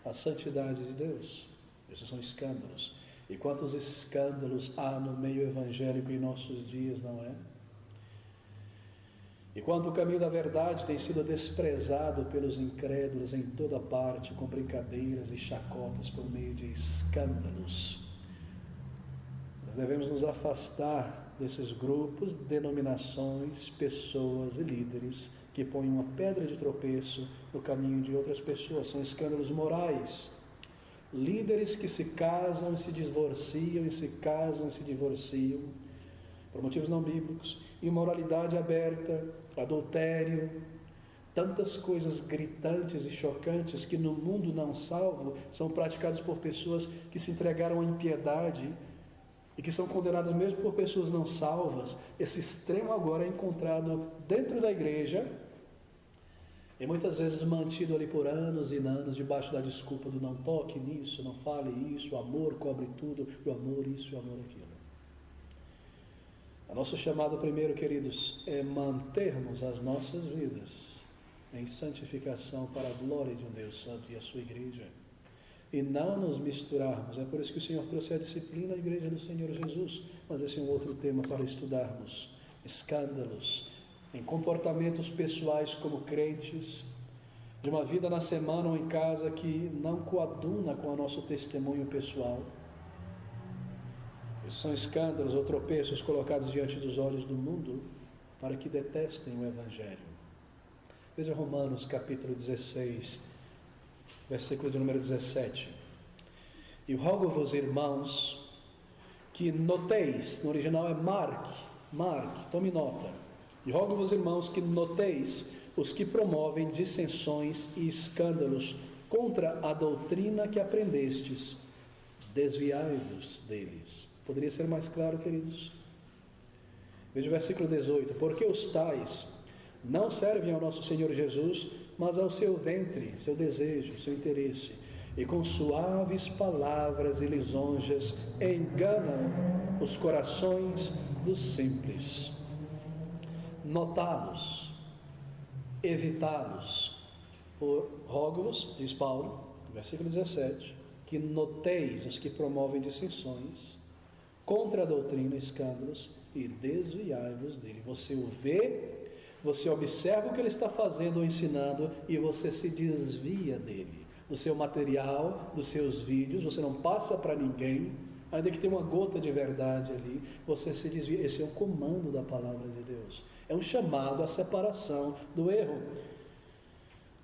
à santidade de Deus. Esses são escândalos. E quantos escândalos há no meio evangélico em nossos dias, não é? E quando o caminho da verdade tem sido desprezado pelos incrédulos em toda parte, com brincadeiras e chacotas por meio de escândalos, nós devemos nos afastar desses grupos, denominações, pessoas e líderes que põem uma pedra de tropeço no caminho de outras pessoas. São escândalos morais. Líderes que se casam e se divorciam, e se casam e se divorciam, por motivos não bíblicos, imoralidade aberta, adultério, tantas coisas gritantes e chocantes que no mundo não salvo são praticadas por pessoas que se entregaram à impiedade e que são condenadas mesmo por pessoas não salvas. Esse extremo agora é encontrado dentro da igreja, E muitas vezes mantido ali por anos e anos, debaixo da desculpa do não toque nisso, não fale isso, o amor cobre tudo, o amor isso e o amor aquilo. O nosso chamado primeiro, queridos, é mantermos as nossas vidas em santificação para a glória de um Deus Santo e a sua igreja. E não nos misturarmos. É por isso que o Senhor trouxe a disciplina da igreja do Senhor Jesus. Mas esse é um outro tema para estudarmos. Escândalos em comportamentos pessoais como crentes, de uma vida na semana ou em casa que não coaduna com o nosso testemunho pessoal. Esses são escândalos ou tropeços colocados diante dos olhos do mundo para que detestem o Evangelho. Veja Romanos capítulo 16, versículo de número 17. E rogo-vos, irmãos, que noteis, no original é marque, tome nota. E rogo-vos, irmãos, que noteis os que promovem dissensões e escândalos contra a doutrina que aprendestes. Desviai-vos deles. Poderia ser mais claro, queridos? Veja o versículo 18. Porque os tais não servem ao nosso Senhor Jesus, mas ao seu ventre, seu desejo, seu interesse, e com suaves palavras e lisonjas enganam os corações dos simples. Notá-los, evitá-los. Rogo-vos, diz Paulo, versículo 17, que noteis os que promovem dissensões contra a doutrina, escândalos, e desviai-vos dele. Você o vê, você observa o que ele está fazendo ou ensinando e você se desvia dele, do seu material, dos seus vídeos, você não passa para ninguém, ainda que tenha uma gota de verdade ali, você se desvia. Esse é o comando da palavra de Deus, é um chamado à separação do erro.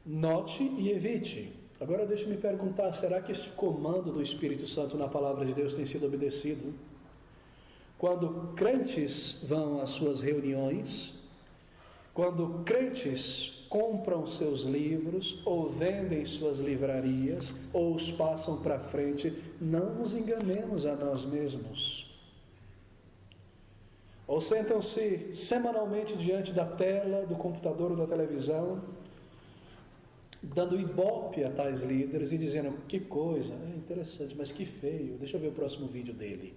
Note e evite. Agora deixe-me perguntar, será que este comando do Espírito Santo na palavra de Deus tem sido obedecido? Quando crentes vão às suas reuniões, quando crentes compram seus livros, ou vendem suas livrarias, ou os passam para frente, não nos enganemos a nós mesmos. Ou sentam-se semanalmente diante da tela, do computador ou da televisão, dando ibope a tais líderes e dizendo, que coisa, é interessante, mas que feio, deixa eu ver o próximo vídeo dele.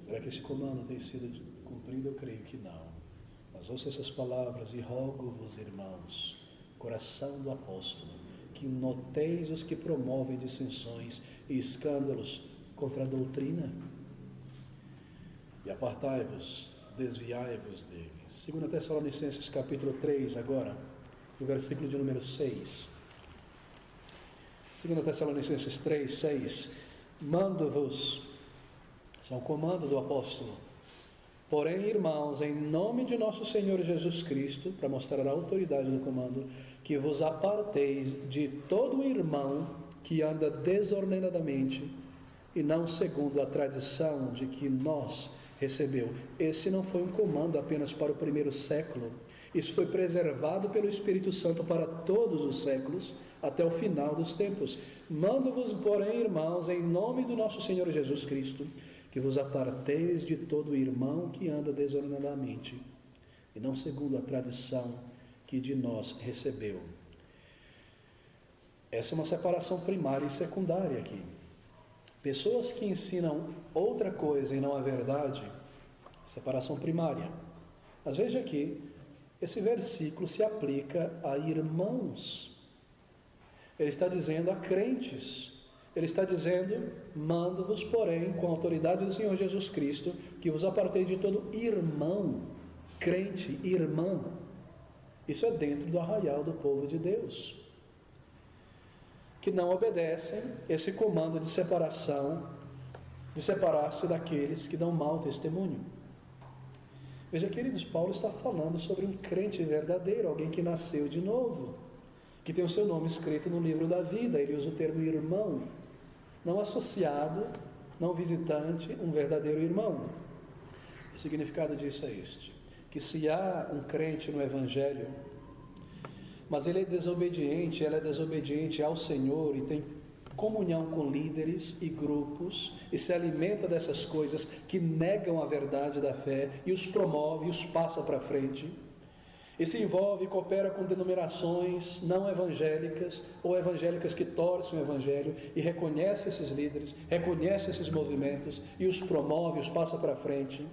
Será que esse comando tem sido cumprido? Eu creio que não. Mas ouça essas palavras, e rogo-vos, irmãos, coração do apóstolo, que noteis os que promovem dissensões e escândalos contra a doutrina, e apartai-vos, desviai-vos dele. 2 Tessalonicenses capítulo 3, agora, o versículo de número 6. 2 Tessalonicenses 3, 6. Mando-vos, esse é um comando do apóstolo. Porém, irmãos, em nome de nosso Senhor Jesus Cristo, para mostrar a autoridade do comando, que vos aparteis de todo irmão que anda desordenadamente e não segundo a tradição de que nós recebeu. Esse não foi um comando apenas para o primeiro século. Isso foi preservado pelo Espírito Santo para todos os séculos, até o final dos tempos. Mando-vos, porém, irmãos, em nome do nosso Senhor Jesus Cristo, que vos aparteis de todo irmão que anda desordenadamente, e não segundo a tradição que de nós recebeu. Essa é uma separação primária e secundária aqui. Pessoas que ensinam outra coisa e não a verdade, separação primária. Mas veja aqui, esse versículo se aplica a irmãos. Ele está dizendo a crentes. Ele está dizendo, mando-vos, porém, com a autoridade do Senhor Jesus Cristo, que vos apartei de todo irmão, crente, irmã. Isso é dentro do arraial do povo de Deus, que não obedecem esse comando de separação, de separar-se daqueles que dão mau testemunho. Veja, queridos, Paulo está falando sobre um crente verdadeiro, alguém que nasceu de novo, que tem o seu nome escrito no livro da vida. Ele usa o termo irmão, não associado, não visitante, um verdadeiro irmão. O significado disso é este, que se há um crente no Evangelho, mas ele é desobediente, ela é desobediente ao Senhor e tem comunhão com líderes e grupos e se alimenta dessas coisas que negam a verdade da fé e os promove e os passa para frente, e se envolve e coopera com denominações não evangélicas ou evangélicas que torcem o evangelho e reconhece esses líderes, reconhece esses movimentos e os promove, os passa para frente,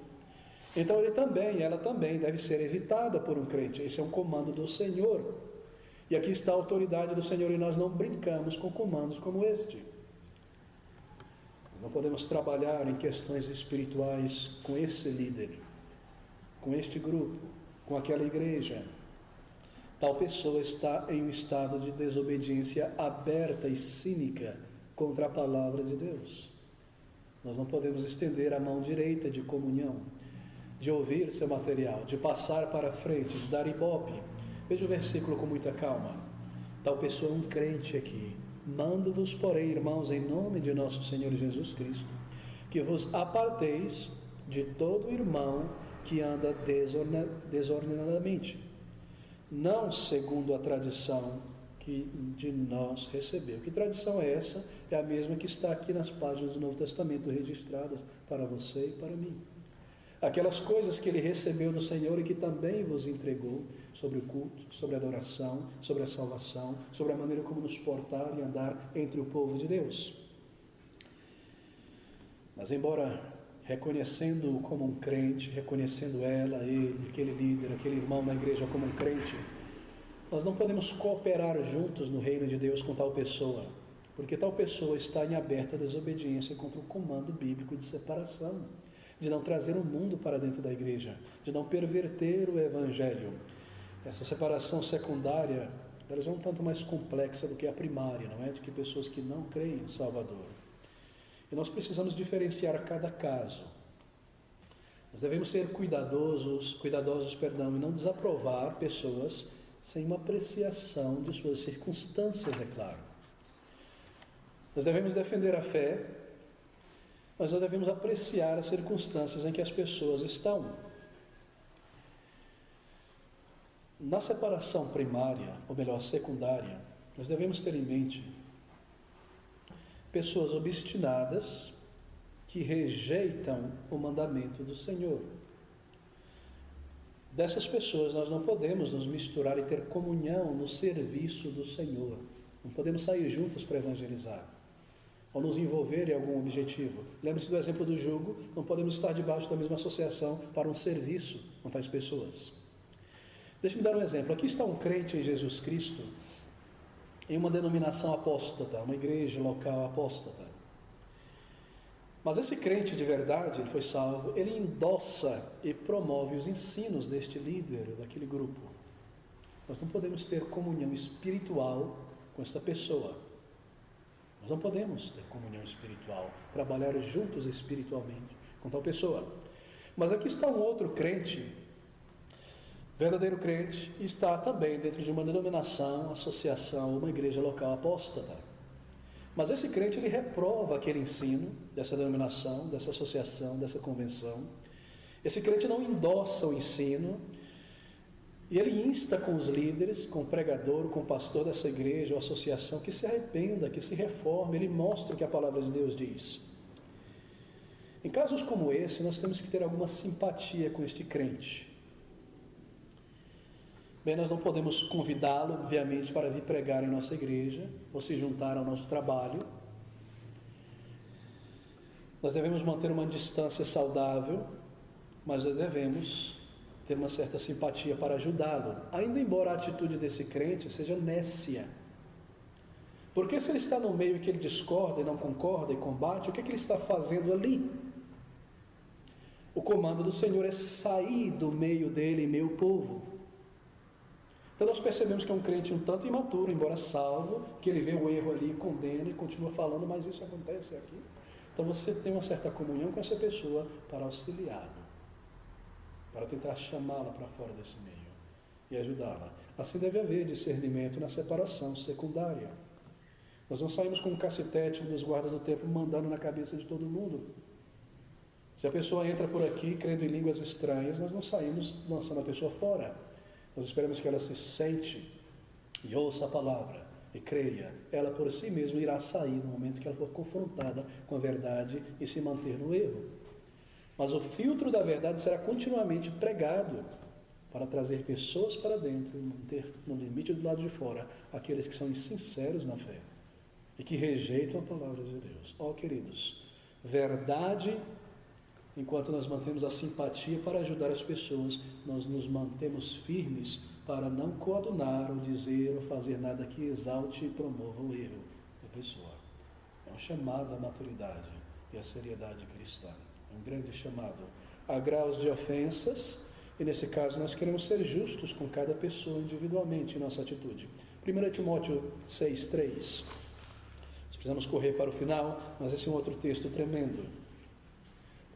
então ela também deve ser evitada por um crente. Esse é um comando do Senhor. E aqui está a autoridade do Senhor, e nós não brincamos com comandos como este. Não podemos trabalhar em questões espirituais com esse líder, com este grupo, com aquela igreja. Tal pessoa está em um estado de desobediência aberta e cínica contra a palavra de Deus. Nós não podemos estender a mão direita de comunhão, de ouvir seu material, de passar para frente, de dar ibope. Veja o versículo com muita calma. Tal pessoa é um crente aqui. Mando-vos, porém, irmãos, em nome de nosso Senhor Jesus Cristo, que vos aparteis de todo irmão que anda desordenadamente, não segundo a tradição que de nós recebeu. Que tradição é essa? É a mesma que está aqui nas páginas do Novo Testamento registradas para você e para mim. Aquelas coisas que ele recebeu do Senhor e que também vos entregou, sobre o culto, sobre a adoração, sobre a salvação, sobre a maneira como nos portar e andar entre o povo de Deus. Mas embora reconhecendo-o como um crente, reconhecendo ela, ele, aquele líder, aquele irmão na igreja como um crente, nós não podemos cooperar juntos no reino de Deus com tal pessoa, porque tal pessoa está em aberta desobediência contra o comando bíblico de separação, de não trazer o mundo para dentro da igreja, de não perverter o evangelho. Essa separação secundária, ela já é um tanto mais complexa do que a primária, não é? De que pessoas que não creem em Salvador. E nós precisamos diferenciar cada caso. Nós devemos ser cuidadosos, e não desaprovar pessoas sem uma apreciação de suas circunstâncias, é claro. Nós devemos defender a fé, mas nós devemos apreciar as circunstâncias em que as pessoas estão. Na separação primária, ou melhor, secundária, nós devemos ter em mente pessoas obstinadas que rejeitam o mandamento do Senhor. Dessas pessoas nós não podemos nos misturar e ter comunhão no serviço do Senhor. Não podemos sair juntos para evangelizar ou nos envolver em algum objetivo. Lembre-se do exemplo do jugo, não podemos estar debaixo da mesma associação para um serviço com tais pessoas. Deixe-me dar um exemplo. Aqui está um crente em Jesus Cristo, em uma denominação apóstata, uma igreja local apóstata. Mas esse crente de verdade, ele foi salvo, ele endossa e promove os ensinos deste líder, daquele grupo. Nós não podemos ter comunhão espiritual com esta pessoa. Nós não podemos ter comunhão espiritual, trabalhar juntos espiritualmente com tal pessoa. Mas aqui está um outro crente, verdadeiro crente, está também dentro de uma denominação, associação, uma igreja local apóstata. Mas esse crente, ele reprova aquele ensino dessa denominação, dessa associação, dessa convenção. Esse crente não endossa o ensino, e ele insta com os líderes, com o pregador, com o pastor dessa igreja ou associação, que se arrependa, que se reforme, ele mostra o que a palavra de Deus diz. Em casos como esse, nós temos que ter alguma simpatia com este crente. Bem, nós não podemos convidá-lo, obviamente, para vir pregar em nossa igreja ou se juntar ao nosso trabalho. Nós devemos manter uma distância saudável, mas nós devemos ter uma certa simpatia para ajudá-lo, ainda embora a atitude desse crente seja nécia. Porque se ele está no meio em que ele discorda e não concorda e combate, o que é que ele está fazendo ali? O comando do Senhor é sair do meio dele e meu povo. Então nós percebemos que é um crente um tanto imaturo, embora salvo, que ele vê o erro ali, condena e continua falando, mas isso acontece aqui. Então você tem uma certa comunhão com essa pessoa para auxiliá-lo, para tentar chamá-la para fora desse meio e ajudá-la. Assim deve haver discernimento na separação secundária. Nós não saímos com um cacetete dos guardas do templo mandando na cabeça de todo mundo. Se a pessoa entra por aqui crendo em línguas estranhas, nós não saímos lançando a pessoa fora. Nós esperamos que ela se sente e ouça a palavra e creia. Ela por si mesma irá sair no momento que ela for confrontada com a verdade e se manter no erro. Mas o filtro da verdade será continuamente pregado. para trazer pessoas para dentro e manter no limite do lado de fora aqueles que são insinceros na fé e que rejeitam a palavra de Deus. Queridos, verdade, enquanto nós mantemos a simpatia para ajudar as pessoas, nós nos mantemos firmes para não coadunar ou dizer ou fazer nada que exalte e promova o erro da pessoa. É um chamado à maturidade e à seriedade cristã. É um grande chamado. Há graus de ofensas, e nesse caso nós queremos ser justos com cada pessoa individualmente em nossa atitude. 1 Timóteo 6,3. Nós precisamos correr para o final, mas esse é um outro texto tremendo.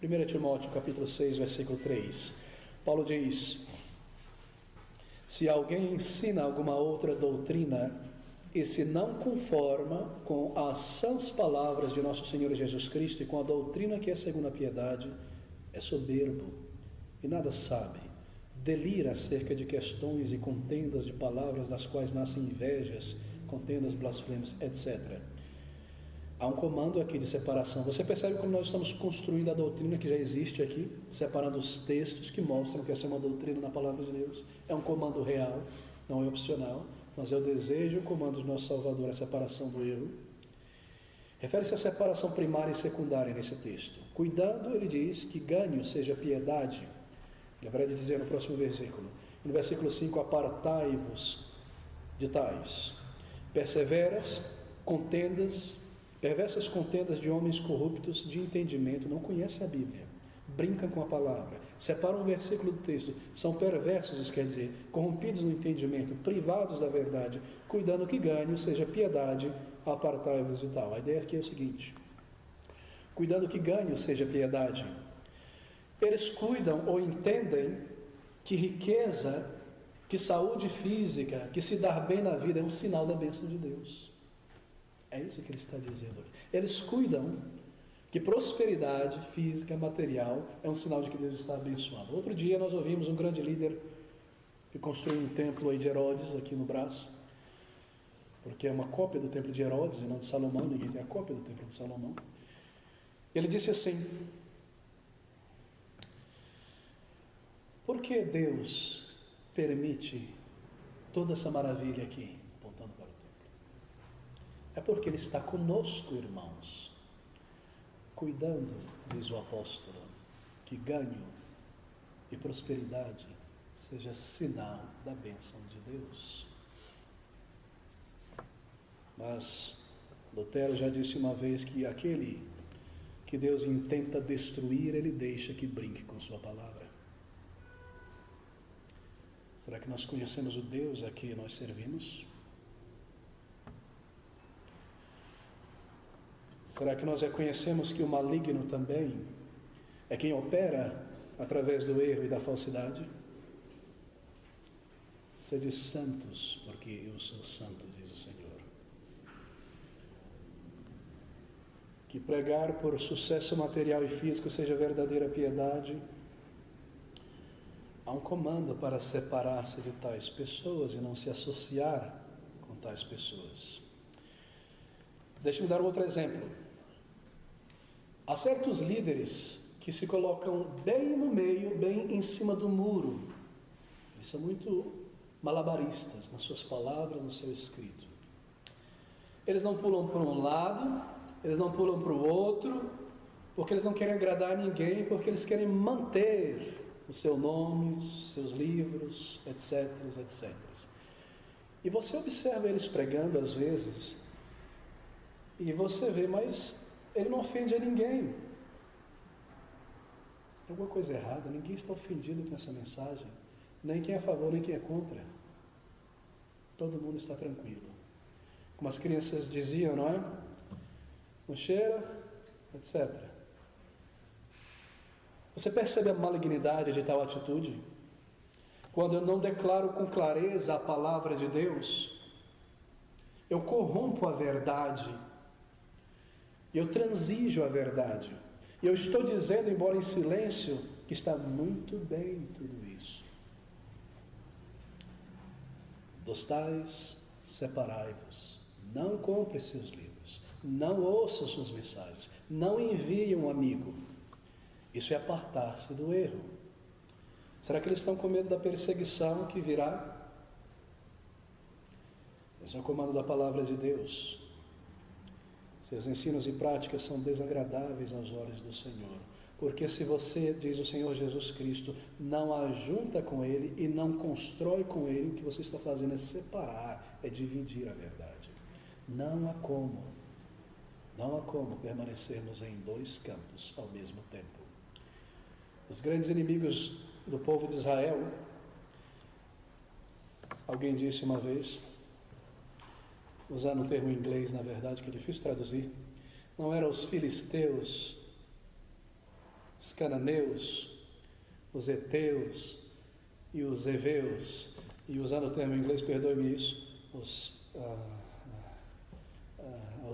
1 Timóteo capítulo 6, versículo 3. Paulo diz: se alguém ensina alguma outra doutrina e se não conforma com as sãs palavras de nosso Senhor Jesus Cristo e com a doutrina que é segundo a piedade, é soberbo e nada sabe, delira acerca de questões e contendas de palavras das quais nascem invejas, contendas, blasfêmias, etc. Há um comando aqui de separação. Você percebe como nós estamos construindo a doutrina que já existe aqui, separando os textos que mostram que essa é uma doutrina na palavra de Deus. É um comando real, não é opcional, mas é o desejo e o comando do nosso Salvador, a separação do erro. Refere-se à separação primária e secundária nesse texto. Cuidando, ele diz, que ganho seja piedade. Ele haverá de dizer no próximo versículo. No versículo 5, apartai-vos de tais. Perseveras, perversas contendas de homens corruptos de entendimento, não conhecem a Bíblia, brincam com a palavra, separam um versículo do texto, são perversos, isso quer dizer, corrompidos no entendimento, privados da verdade, cuidando que ganho seja piedade, apartai-vos de tal. A ideia aqui é o seguinte: cuidando que ganho seja piedade. Eles cuidam ou entendem que riqueza, que saúde física, que se dar bem na vida é um sinal da bênção de Deus. É isso que ele está dizendo aqui. Eles cuidam que prosperidade física, material, é um sinal de que Deus está abençoado. Outro dia nós ouvimos um grande líder que construiu um templo aí de Herodes, aqui no Brás, porque é uma cópia do templo de Herodes e não de Salomão, ninguém tem a cópia do templo de Salomão. Ele disse assim: por que Deus permite toda essa maravilha aqui, apontando para o templo? É porque Ele está conosco, irmãos, cuidando, diz o apóstolo, que ganho e prosperidade seja sinal da bênção de Deus. Mas Lutero já disse uma vez que aquele que Deus intenta destruir, Ele deixa que brinque com sua palavra. Será que nós conhecemos o Deus a que nós servimos? Será que nós reconhecemos que o maligno também é quem opera através do erro e da falsidade? Sede santos, porque eu sou santo, diz o Senhor. Que pregar por sucesso material e físico seja verdadeira piedade. Há um comando para separar-se de tais pessoas e não se associar com tais pessoas. Deixe-me dar outro exemplo. Há certos líderes que se colocam bem no meio, bem em cima do muro. Eles são muito malabaristas nas suas palavras, no seu escrito. Eles não pulam para um lado, eles não pulam para o outro, porque eles não querem agradar a ninguém, porque eles querem manter o seu nome, seus livros, etc, etc. E você observa eles pregando às vezes, e você vê, mas ele não ofende a ninguém. Tem alguma coisa errada, ninguém está ofendido com essa mensagem, nem quem é a favor, nem quem é contra. Todo mundo está tranquilo. Como as crianças diziam, não é? Não cheira, etc. Você percebe a malignidade de tal atitude? Quando eu não declaro com clareza a palavra de Deus, eu corrompo a verdade, eu transijo a verdade, e eu estou dizendo, embora em silêncio, que está muito bem tudo isso. Dos tais, separai-vos, não compre seus livros, não ouça suas mensagens, não envie um amigo. Isso é apartar-se do erro. Será que eles estão com medo da perseguição que virá? Esse é o comando da palavra de Deus. Seus ensinos e práticas são desagradáveis aos olhos do Senhor. Porque se você, diz o Senhor Jesus Cristo, não ajunta com Ele e não constrói com Ele, o que você está fazendo é separar, é dividir a verdade. Não há como permanecermos em dois campos ao mesmo tempo. Os grandes inimigos do povo de Israel, alguém disse uma vez, usando um termo em inglês, na verdade, que é difícil traduzir, não eram os filisteus, os cananeus, os heteus e os heveus, e usando o termo em inglês, perdoe-me isso,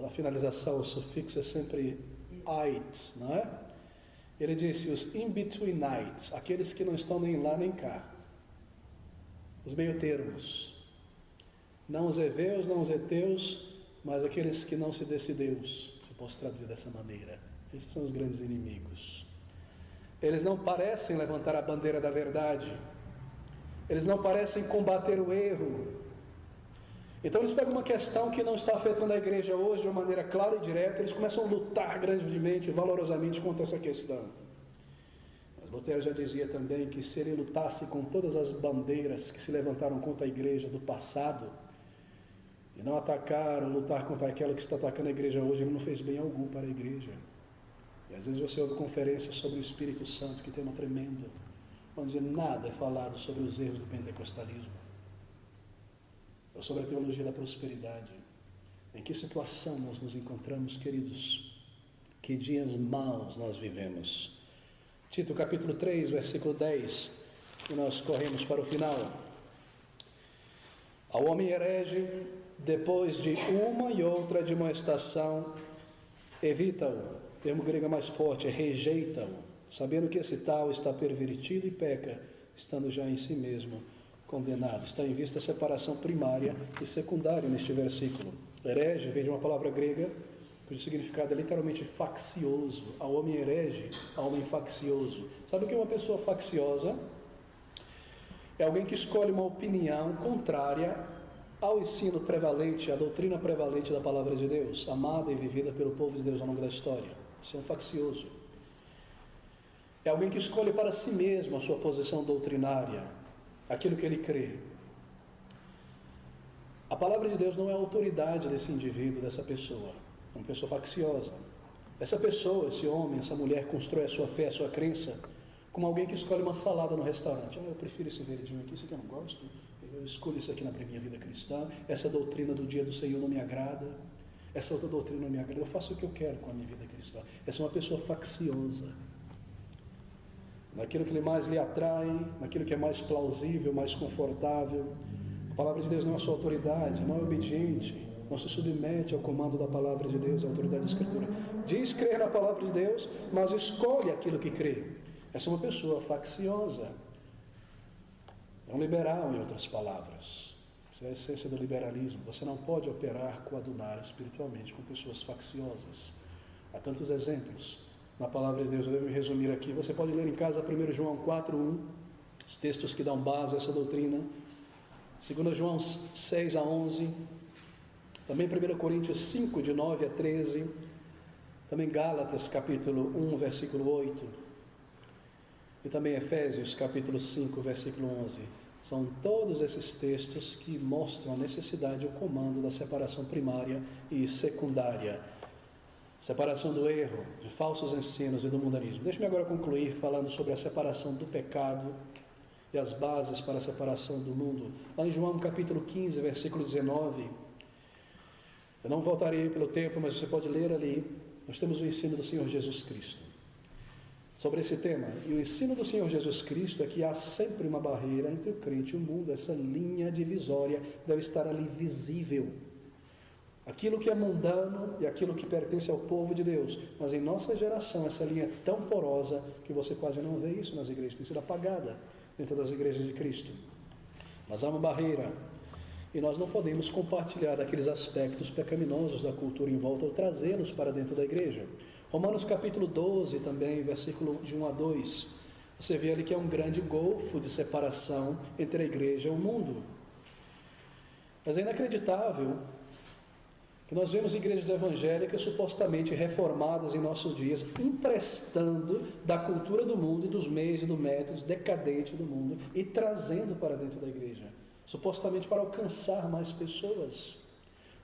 a finalização, o sufixo é sempre it, não é? Ele disse, os in-betweenites, aqueles que não estão nem lá nem cá, os meio termos, não os heveus, não os heteus, mas aqueles que não se decideus, se eu posso traduzir dessa maneira. Esses são os grandes inimigos. Eles não parecem levantar a bandeira da verdade, eles não parecem combater o erro. Então eles pegam uma questão que não está afetando a igreja hoje de uma maneira clara e direta, eles começam a lutar grandemente, valorosamente contra essa questão. Mas Lutero já dizia também que se ele lutasse com todas as bandeiras que se levantaram contra a igreja do passado, e não lutar contra aquela que está atacando a igreja hoje, ele não fez bem algum para a igreja. E às vezes você ouve conferências sobre o Espírito Santo, que tem uma tremenda, onde nada é falado sobre os erros do pentecostalismo, ou sobre a teologia da prosperidade. Em que situação nós nos encontramos, queridos? Que dias maus nós vivemos. Tito capítulo 3, versículo 10, e nós corremos para o final. Ao homem herege, depois de uma e outra admoestação, evita-o. O termo grego é mais forte, é rejeita-o, sabendo que esse tal está pervertido e peca, estando já em si mesmo condenado. Está em vista a separação primária e secundária neste versículo. Herege vem de uma palavra grega, cujo significado é literalmente faccioso. Ao homem herege, ao homem faccioso. Sabe o que é uma pessoa facciosa? É alguém que escolhe uma opinião contrária ao ensino prevalente, à doutrina prevalente da palavra de Deus, amada e vivida pelo povo de Deus ao longo da história. Isso é um faccioso. É alguém que escolhe para si mesmo a sua posição doutrinária, aquilo que ele crê. A palavra de Deus não é a autoridade desse indivíduo, dessa pessoa. É uma pessoa facciosa. Essa pessoa, esse homem, essa mulher constrói a sua fé, a sua crença, como alguém que escolhe uma salada no restaurante. Eu prefiro esse verdinho aqui, isso aqui eu não gosto. Eu escolho isso aqui na minha vida cristã. Essa doutrina do dia do Senhor não me agrada. Essa outra doutrina não me agrada. Eu faço o que eu quero com a minha vida cristã. Essa é uma pessoa facciosa. Naquilo que mais lhe atrai, naquilo que é mais plausível, mais confortável. A palavra de Deus não é a sua autoridade, não é obediente, não se submete ao comando da palavra de Deus, à autoridade da Escritura. Diz crer na palavra de Deus, mas escolhe aquilo que crê. Essa é uma pessoa facciosa. É um liberal, em outras palavras. Essa é a essência do liberalismo. Você não pode operar, coadunar espiritualmente com pessoas facciosas. Há tantos exemplos na palavra de Deus. Eu devo me resumir aqui. Você pode ler em casa 1 João 4:1, os textos que dão base a essa doutrina. 2 João 6-11. Também 1 Coríntios 5, de 9 a 13. Também Gálatas, capítulo 1, versículo 8. E também Efésios, capítulo 5, versículo 11. São todos esses textos que mostram a necessidade e o comando da separação primária e secundária. Separação do erro, de falsos ensinos e do mundanismo. Deixe-me agora concluir falando sobre a separação do pecado e as bases para a separação do mundo. Lá em João capítulo 15, versículo 19. Eu não voltarei pelo tempo, mas você pode ler ali. Nós temos o ensino do Senhor Jesus Cristo sobre esse tema. E o ensino do Senhor Jesus Cristo é que há sempre uma barreira entre o crente e o mundo. Essa linha divisória deve estar ali visível. Aquilo que é mundano e aquilo que pertence ao povo de Deus. Mas em nossa geração essa linha é tão porosa que você quase não vê isso nas igrejas. Tem sido apagada dentro das igrejas de Cristo. Mas há uma barreira. E nós não podemos compartilhar daqueles aspectos pecaminosos da cultura em volta ou trazê-los para dentro da igreja. Romanos capítulo 12 também, versículo de 1 a 2. Você vê ali que é um grande golfo de separação entre a igreja e o mundo. Mas é inacreditável que nós vemos igrejas evangélicas supostamente reformadas em nossos dias, emprestando da cultura do mundo e dos meios e do método decadente do mundo e trazendo para dentro da igreja, supostamente para alcançar mais pessoas.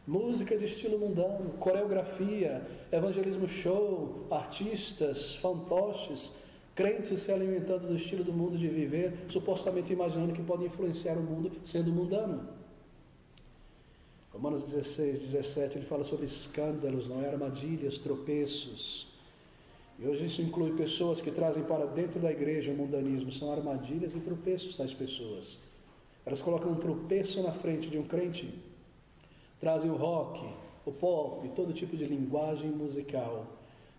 Música de estilo mundano, coreografia, evangelismo show, artistas, fantoches, crentes se alimentando do estilo do mundo de viver, supostamente imaginando que podem influenciar o mundo sendo mundano. Romanos 16, 17, ele fala sobre escândalos, não é? Armadilhas, tropeços. E hoje isso inclui pessoas que trazem para dentro da igreja o mundanismo. São armadilhas e tropeços tais pessoas. Elas colocam um tropeço na frente de um crente, trazem o rock, o pop, todo tipo de linguagem musical,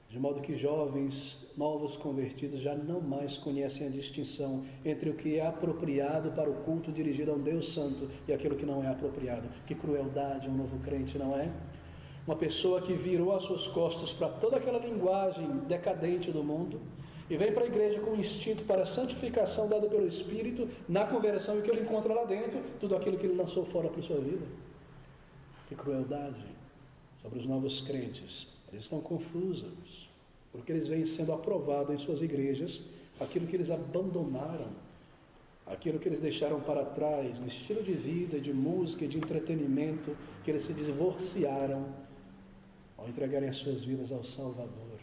de modo que jovens novos convertidos já não mais conhecem a distinção entre o que é apropriado para o culto dirigido a um Deus Santo e aquilo que não é apropriado. Que crueldade um novo crente, não é? Uma pessoa que virou as suas costas para toda aquela linguagem decadente do mundo e vem para a igreja com um instinto para a santificação dado pelo Espírito, na conversão, e que ele encontra lá dentro tudo aquilo que ele lançou fora para a sua vida. Que crueldade sobre os novos crentes. Eles estão confusos, porque eles vêm sendo aprovados em suas igrejas aquilo que eles abandonaram, aquilo que eles deixaram para trás, no estilo de vida, de música e de entretenimento, que eles se divorciaram ao entregarem as suas vidas ao Salvador.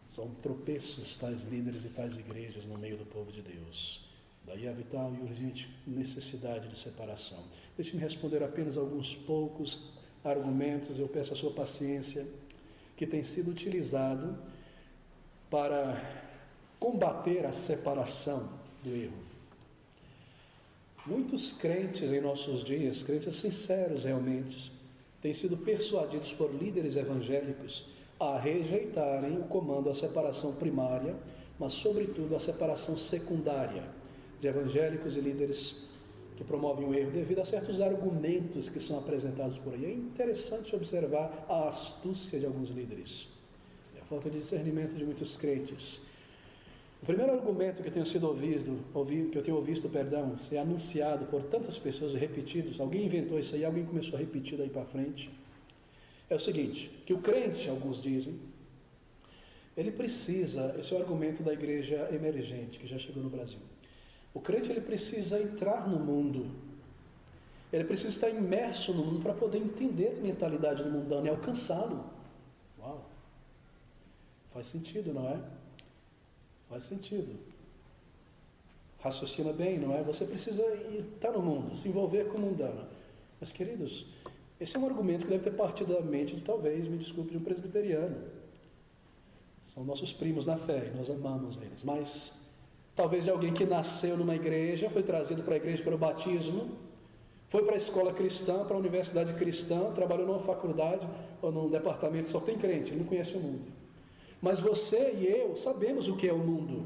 São tropeços tais líderes e tais igrejas no meio do povo de Deus. Daí a vital e urgente necessidade de separação. Deixe-me responder apenas alguns poucos argumentos, eu peço a sua paciência, que tem sido utilizado para combater a separação do erro. Muitos crentes em nossos dias, crentes sinceros realmente, têm sido persuadidos por líderes evangélicos a rejeitarem o comando à separação primária, mas sobretudo a separação secundária de evangélicos e líderes que promovem o erro devido a certos argumentos que são apresentados por aí. É interessante observar a astúcia de alguns líderes e a falta de discernimento de muitos crentes. O primeiro argumento que eu tenho visto ser anunciado por tantas pessoas e repetidos, alguém inventou isso aí, alguém começou a repetir daí para frente, é o seguinte, que o crente, alguns dizem, ele precisa, esse é o argumento da igreja emergente que já chegou no Brasil. O crente, ele precisa entrar no mundo, ele precisa estar imerso no mundo para poder entender a mentalidade do mundano e alcançá-lo. Uau! Faz sentido, não é? Faz sentido. Raciocina bem, não é? Você precisa estar no mundo, se envolver com o mundano. Mas, queridos, esse é um argumento que deve ter partido da mente de, talvez, me desculpe, de um presbiteriano. São nossos primos na fé, nós amamos eles, mas talvez de alguém que nasceu numa igreja, foi trazido para a igreja pelo batismo, foi para a escola cristã, para a universidade cristã, trabalhou numa faculdade ou num departamento que só tem crente, ele não conhece o mundo. Mas você e eu sabemos o que é o mundo,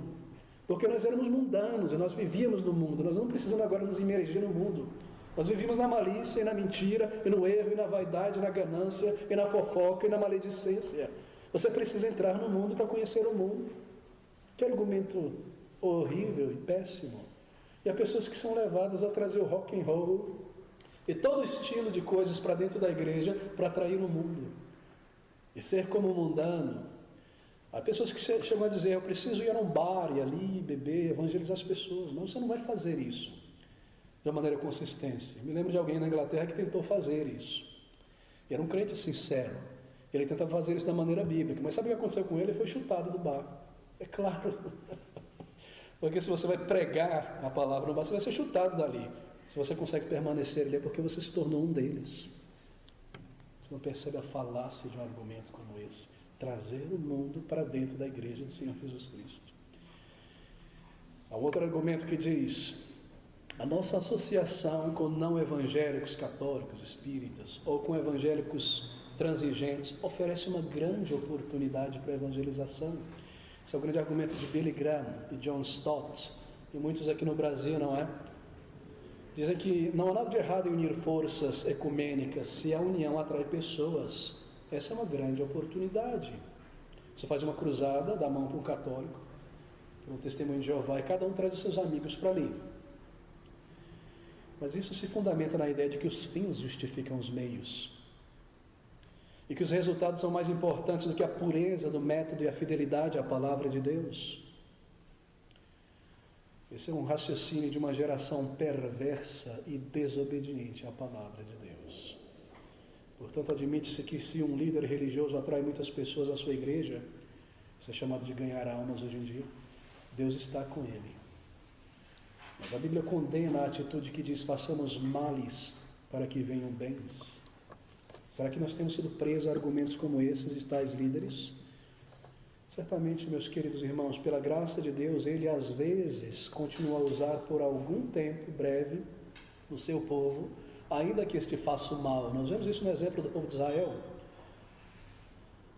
porque nós éramos mundanos e nós vivíamos no mundo, nós não precisamos agora nos imergir no mundo. Nós vivíamos na malícia e na mentira, e no erro, e na vaidade, e na ganância, e na fofoca, e na maledicência. Você precisa entrar no mundo para conhecer o mundo. Que argumento horrível e péssimo. E há pessoas que são levadas a trazer o rock and roll e todo estilo de coisas para dentro da igreja para atrair o mundo e ser como um mundano. Há pessoas que chegam a dizer, eu preciso ir a um bar e ali beber, evangelizar as pessoas. Mas você não vai fazer isso de uma maneira consistente. Me lembro de alguém na Inglaterra que tentou fazer isso. E era um crente sincero. Ele tentava fazer isso da maneira bíblica, mas sabe o que aconteceu com ele? Ele foi chutado do bar. É claro. Porque se você vai pregar a palavra no bar, você vai ser chutado dali. Se você consegue permanecer ali, é porque você se tornou um deles. Você não percebe a falácia de um argumento como esse. Trazer o mundo para dentro da igreja do Senhor Jesus Cristo. Há outro argumento que diz, a nossa associação com não evangélicos católicos, espíritas, ou com evangélicos transigentes, oferece uma grande oportunidade para a evangelização. Esse é o grande argumento de Billy Graham e John Stott, e muitos aqui no Brasil, não é? Dizem que não há nada de errado em unir forças ecumênicas se a união atrai pessoas. Essa é uma grande oportunidade. Você faz uma cruzada, dá a mão para um católico, por um testemunho de Jeová, e cada um traz os seus amigos para ali. Mas isso se fundamenta na ideia de que os fins justificam os meios. E que os resultados são mais importantes do que a pureza do método e a fidelidade à palavra de Deus. Esse é um raciocínio de uma geração perversa e desobediente à palavra de Deus. Portanto, admite-se que se um líder religioso atrai muitas pessoas à sua igreja, isso é chamado de ganhar almas hoje em dia, Deus está com ele. Mas a Bíblia condena a atitude que diz: façamos males para que venham bens. Será que nós temos sido presos a argumentos como esses de tais líderes? Certamente, meus queridos irmãos, pela graça de Deus, Ele às vezes continua a usar por algum tempo breve no seu povo, ainda que este faça o mal. Nós vemos isso no exemplo do povo de Israel.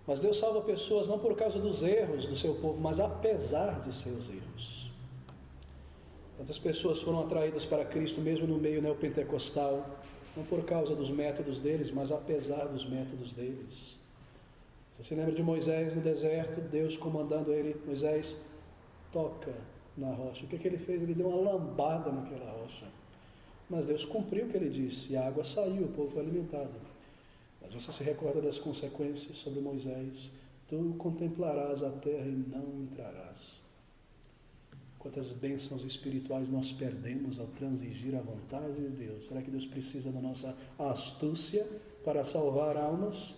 Mas Deus salva pessoas não por causa dos erros do seu povo, mas apesar de seus erros. Quantas pessoas foram atraídas para Cristo mesmo no meio neopentecostal, não por causa dos métodos deles, mas apesar dos métodos deles. Você se lembra de Moisés no deserto, Deus comandando ele: Moisés, toca na rocha. O que ele fez? Ele deu uma lambada naquela rocha. Mas Deus cumpriu o que ele disse, e a água saiu, o povo foi alimentado. Mas você se recorda das consequências sobre Moisés: tu contemplarás a terra e não entrarás. Quantas bênçãos espirituais nós perdemos ao transigir a vontade de Deus. Será que Deus precisa da nossa astúcia para salvar almas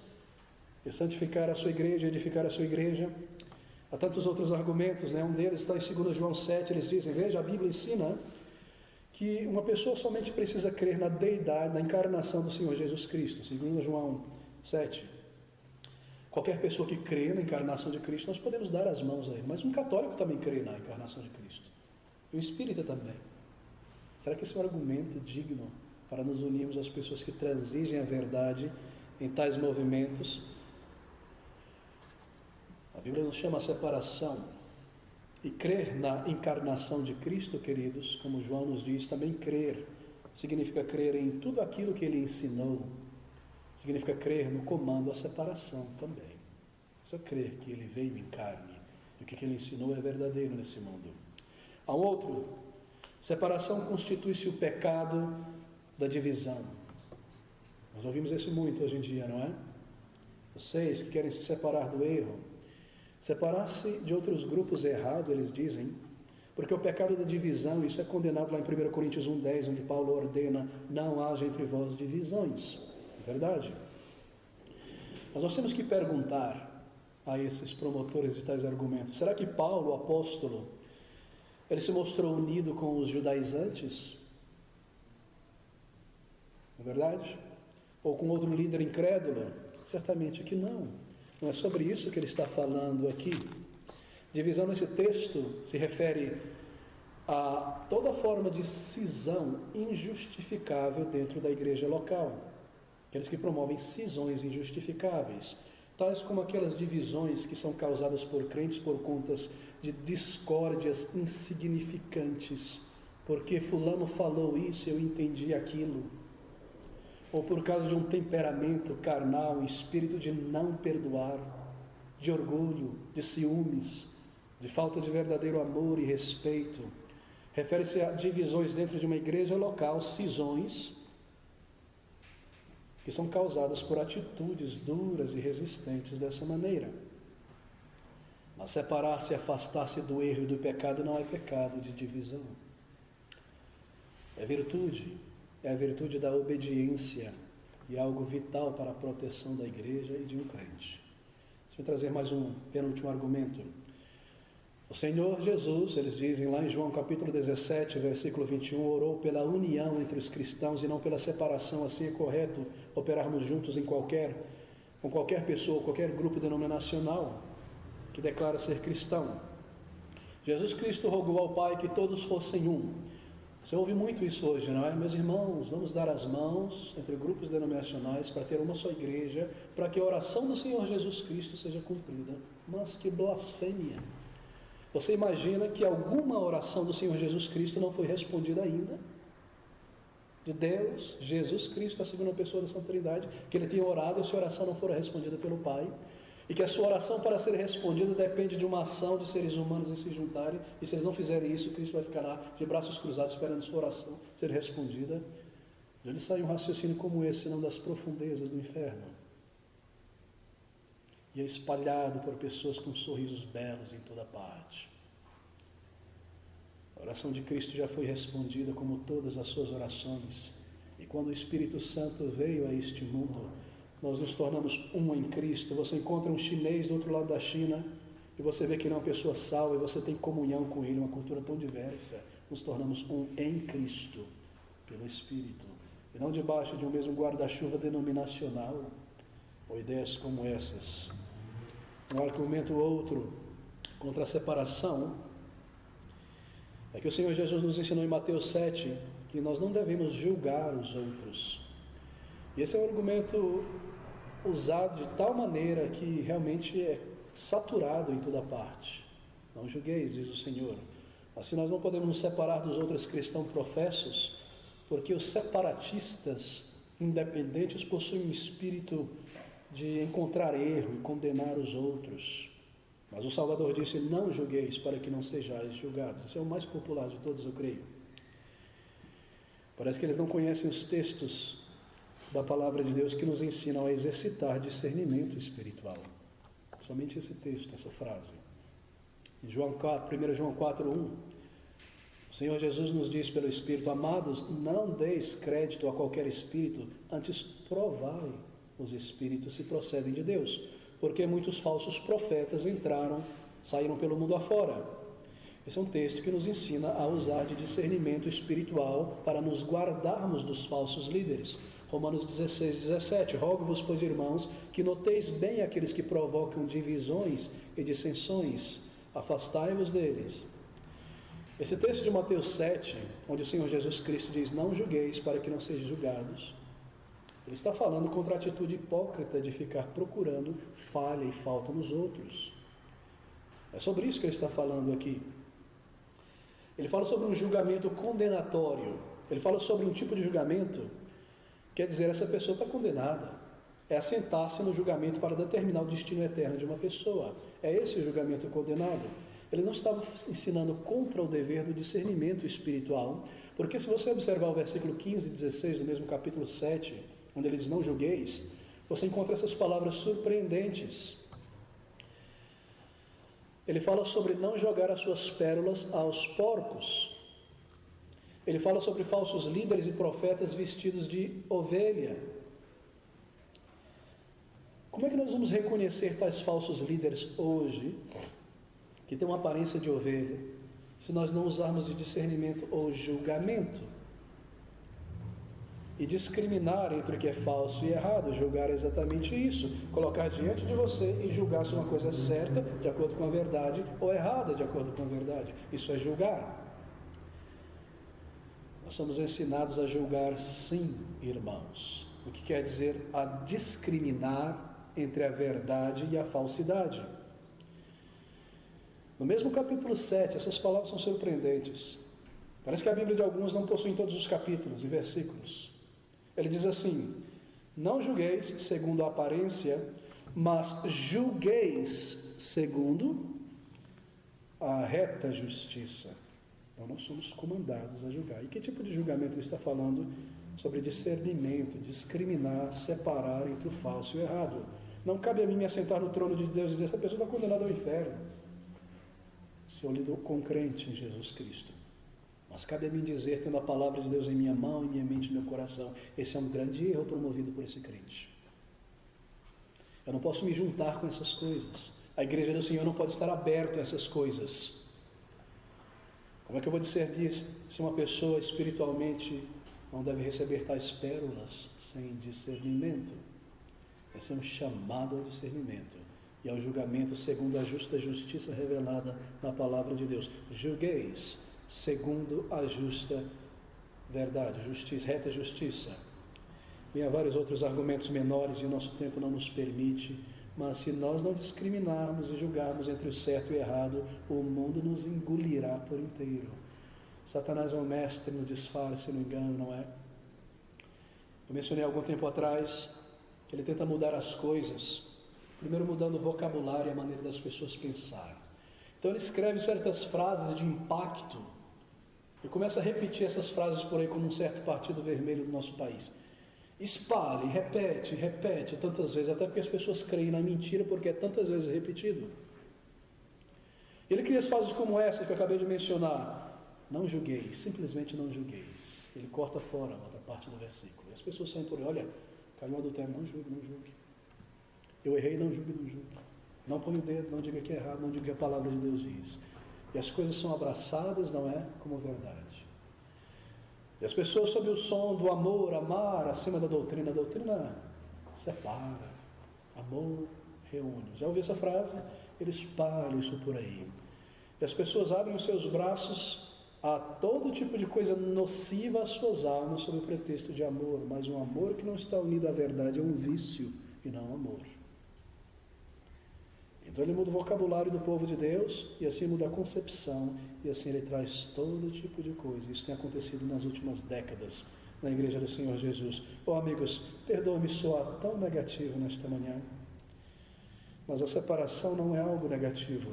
e santificar a sua igreja, edificar a sua igreja? Há tantos outros argumentos, né? Um deles está em 2 João 7, eles dizem: veja, a Bíblia ensina que uma pessoa somente precisa crer na deidade, na encarnação do Senhor Jesus Cristo. 2 João 7. Qualquer pessoa que crê na encarnação de Cristo, nós podemos dar as mãos a Ele. Mas um católico também crê na encarnação de Cristo. E um espírita também. Será que esse é um argumento digno para nos unirmos às pessoas que transigem a verdade em tais movimentos? A Bíblia nos chama a separação. E crer na encarnação de Cristo, queridos, como João nos diz, também crer significa crer em tudo aquilo que Ele ensinou. Significa crer no comando à separação também. Só crer que Ele veio em carne e o que Ele ensinou é verdadeiro nesse mundo. Há um outro: separação constitui-se o pecado da divisão. Nós ouvimos isso muito hoje em dia, não é? Vocês que querem se separar do erro, separar-se de outros grupos errados, eles dizem, porque o pecado da divisão, isso é condenado lá em 1 Coríntios 1,10, onde Paulo ordena: não haja entre vós divisões. Verdade? Mas nós temos que perguntar a esses promotores de tais argumentos: será que Paulo, o apóstolo, ele se mostrou unido com os judaizantes? Não é verdade? Ou com outro líder incrédulo? Certamente que não. Não é sobre isso que ele está falando aqui. Divisão nesse texto se refere a toda forma de cisão injustificável dentro da igreja local. Aqueles que promovem cisões injustificáveis, tais como aquelas divisões que são causadas por crentes por contas de discórdias insignificantes, porque fulano falou isso e eu entendi aquilo, ou por causa de um temperamento carnal, um espírito de não perdoar, de orgulho, de ciúmes, de falta de verdadeiro amor e respeito. Refere-se a divisões dentro de uma igreja local, cisões que são causadas por atitudes duras e resistentes dessa maneira. Mas separar-se e afastar-se do erro e do pecado não é pecado de divisão. É a virtude da obediência, e é algo vital para a proteção da igreja e de um crente. Deixa eu trazer mais um penúltimo argumento. O Senhor Jesus, eles dizem lá em João capítulo 17, versículo 21, orou pela união entre os cristãos e não pela separação. Assim é correto operarmos juntos com qualquer pessoa, qualquer grupo denominacional que declara ser cristão. Jesus Cristo rogou ao Pai que todos fossem um. Você ouve muito isso hoje, não é? Meus irmãos, vamos dar as mãos entre grupos denominacionais para ter uma só igreja, para que a oração do Senhor Jesus Cristo seja cumprida. Mas que blasfêmia! Você imagina que alguma oração do Senhor Jesus Cristo não foi respondida ainda? De Deus, Jesus Cristo, a segunda pessoa da Santa Trindade, que Ele tinha orado e a sua oração não fora respondida pelo Pai. E que a sua oração, para ser respondida, depende de uma ação de seres humanos em se juntarem. E se eles não fizerem isso, Cristo vai ficar lá de braços cruzados esperando sua oração ser respondida. De onde sai um raciocínio como esse, senão das profundezas do inferno? E é espalhado por pessoas com sorrisos belos em toda parte. A oração de Cristo já foi respondida, como todas as suas orações. E quando o Espírito Santo veio a este mundo, nós nos tornamos um em Cristo. Você encontra um chinês do outro lado da China e você vê que ele é uma pessoa salva e você tem comunhão com ele, uma cultura tão diversa. Nos tornamos um em Cristo, pelo Espírito. E não debaixo de um mesmo guarda-chuva denominacional, ou ideias como essas. Um argumento outro contra a separação é que o Senhor Jesus nos ensinou em Mateus 7 que nós não devemos julgar os outros. E esse é um argumento usado de tal maneira que realmente é saturado em toda parte. Não julgueis, diz o Senhor. Assim nós não podemos nos separar dos outros cristãos professos, porque os separatistas independentes possuem um espírito de encontrar erro e condenar os outros. Mas o Salvador disse: não julgueis para que não sejais julgados. Esse é o mais popular de todos, eu creio. Parece que eles não conhecem os textos da palavra de Deus que nos ensinam a exercitar discernimento espiritual. Somente esse texto, essa frase. Em 1 João 4:1, o Senhor Jesus nos diz pelo Espírito: amados, não deis crédito a qualquer espírito, antes provai os espíritos se procedem de Deus, porque muitos falsos profetas saíram pelo mundo afora. Esse é um texto que nos ensina a usar de discernimento espiritual para nos guardarmos dos falsos líderes. Romanos 16:17, rogo-vos, pois, irmãos, que noteis bem aqueles que provocam divisões e dissensões, afastai-vos deles. Esse texto de Mateus 7, onde o Senhor Jesus Cristo diz: não julgueis para que não sejam julgados, ele está falando contra a atitude hipócrita de ficar procurando falha e falta nos outros. É sobre isso que ele está falando aqui. Ele fala sobre um julgamento condenatório. Ele fala sobre um tipo de julgamento, quer dizer, essa pessoa está condenada. É assentar-se no julgamento para determinar o destino eterno de uma pessoa. É esse o julgamento condenado. Ele não estava ensinando contra o dever do discernimento espiritual, porque se você observar o versículo 15 e 16 do mesmo capítulo 7, onde ele diz: não julgueis, você encontra essas palavras surpreendentes. Ele fala sobre não jogar as suas pérolas aos porcos. Ele fala sobre falsos líderes e profetas vestidos de ovelha. Como é que nós vamos reconhecer tais falsos líderes hoje, que têm uma aparência de ovelha, se nós não usarmos de discernimento ou julgamento? E discriminar entre o que é falso e errado, julgar exatamente isso, colocar diante de você e julgar se uma coisa é certa, de acordo com a verdade, ou errada, de acordo com a verdade. Isso é julgar. Nós somos ensinados a julgar, sim, irmãos. O que quer dizer a discriminar entre a verdade e a falsidade. No mesmo capítulo 7, essas palavras são surpreendentes. Parece que a Bíblia de alguns não possui em todos os capítulos e versículos. Ele diz assim: não julgueis segundo a aparência, mas julgueis segundo a reta justiça. Então nós somos comandados a julgar. E que tipo de julgamento ele está falando? Sobre discernimento, discriminar, separar entre o falso e o errado. Não cabe a mim me assentar no trono de Deus e dizer: essa pessoa está condenada ao inferno, se eu lido com crente em Jesus Cristo. Mas cabe a mim dizer, tendo a palavra de Deus em minha mão, em minha mente e meu coração: esse é um grande erro promovido por esse crente. Eu não posso me juntar com essas coisas. A igreja do Senhor não pode estar aberta a essas coisas. Como é que eu vou discernir se uma pessoa espiritualmente não deve receber tais pérolas sem discernimento? Esse é um chamado ao discernimento e ao julgamento segundo a justa justiça revelada na palavra de Deus. Julgueis segundo a justa verdade, justiça, reta justiça. E há vários outros argumentos menores e o nosso tempo não nos permite, mas se nós não discriminarmos e julgarmos entre o certo e o errado, o mundo nos engolirá por inteiro. Satanás é um mestre no disfarce, no engano, não é? Eu mencionei há algum tempo atrás que ele tenta mudar as coisas Primeiro mudando o vocabulário e a maneira das pessoas pensarem. Então ele escreve certas frases de impacto e começa a repetir essas frases por aí como um certo partido vermelho do nosso país. Espalhe, repete tantas vezes, até porque as pessoas creem na mentira porque é tantas vezes repetido. Ele cria as frases como essa que eu acabei de mencionar. Não julgueis, simplesmente não julgueis. Ele corta fora a outra parte do versículo. E as pessoas saem por aí, olha, caiu um adultério, não julgue, não julgue. Eu errei, não julgue, não julgue. Não põe o dedo, não diga que é errado, não diga que a palavra de Deus diz. E as coisas são abraçadas, não é? Como verdade. E as pessoas sob o som do amor, amar, acima da doutrina. A doutrina separa, amor reúne. Já ouviu essa frase? Ele espalha isso por aí. E as pessoas abrem os seus braços a todo tipo de coisa nociva às suas almas sob o pretexto de amor. Mas um amor que não está unido à verdade é um vício e não amor. Então ele muda o vocabulário do povo de Deus e assim muda a concepção e assim ele traz todo tipo de coisa. Isso tem acontecido nas últimas décadas na igreja do Senhor Jesus. Amigos, perdoe-me soar tão negativo nesta manhã, mas a separação não é algo negativo.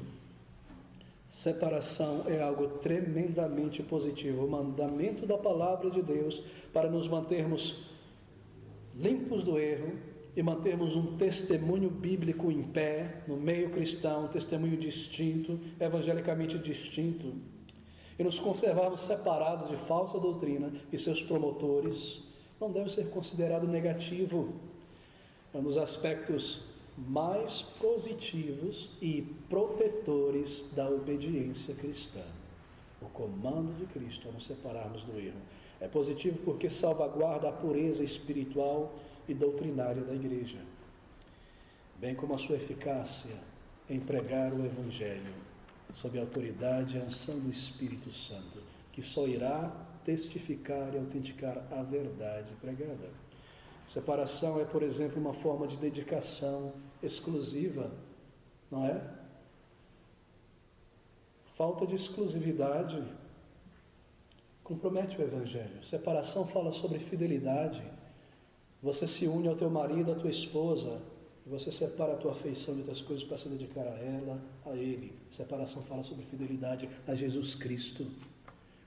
Separação é algo tremendamente positivo. O mandamento da palavra de Deus para nos mantermos limpos do erro e mantermos um testemunho bíblico em pé, no meio cristão, um testemunho distinto, evangelicamente distinto, e nos conservarmos separados de falsa doutrina e seus promotores, não deve ser considerado negativo. É um dos aspectos mais positivos e protetores da obediência cristã. O comando de Cristo a nos separarmos do erro. É positivo porque salvaguarda a pureza espiritual e doutrinária da igreja, bem como a sua eficácia em pregar o Evangelho, sob a autoridade e a unção do Espírito Santo, que só irá testificar e autenticar a verdade pregada. Separação é, por exemplo, uma forma de dedicação exclusiva, não é? Falta de exclusividade compromete o Evangelho. Separação fala sobre fidelidade. Você se une ao teu marido, à tua esposa, e você separa a tua afeição de outras coisas para se dedicar a ela, a ele. Separação fala sobre fidelidade a Jesus Cristo.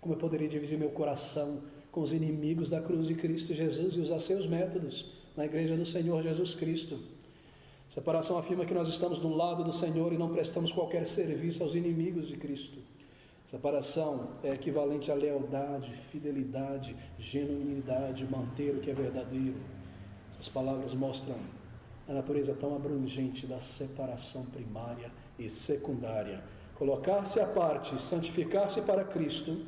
Como eu poderia dividir meu coração com os inimigos da cruz de Cristo Jesus e usar seus métodos na igreja do Senhor Jesus Cristo? Separação afirma que nós estamos do lado do Senhor e não prestamos qualquer serviço aos inimigos de Cristo. Separação é equivalente a lealdade, fidelidade, genuinidade, manter o que é verdadeiro. Essas palavras mostram a natureza tão abrangente da separação primária e secundária. Colocar-se à parte, santificar-se para Cristo,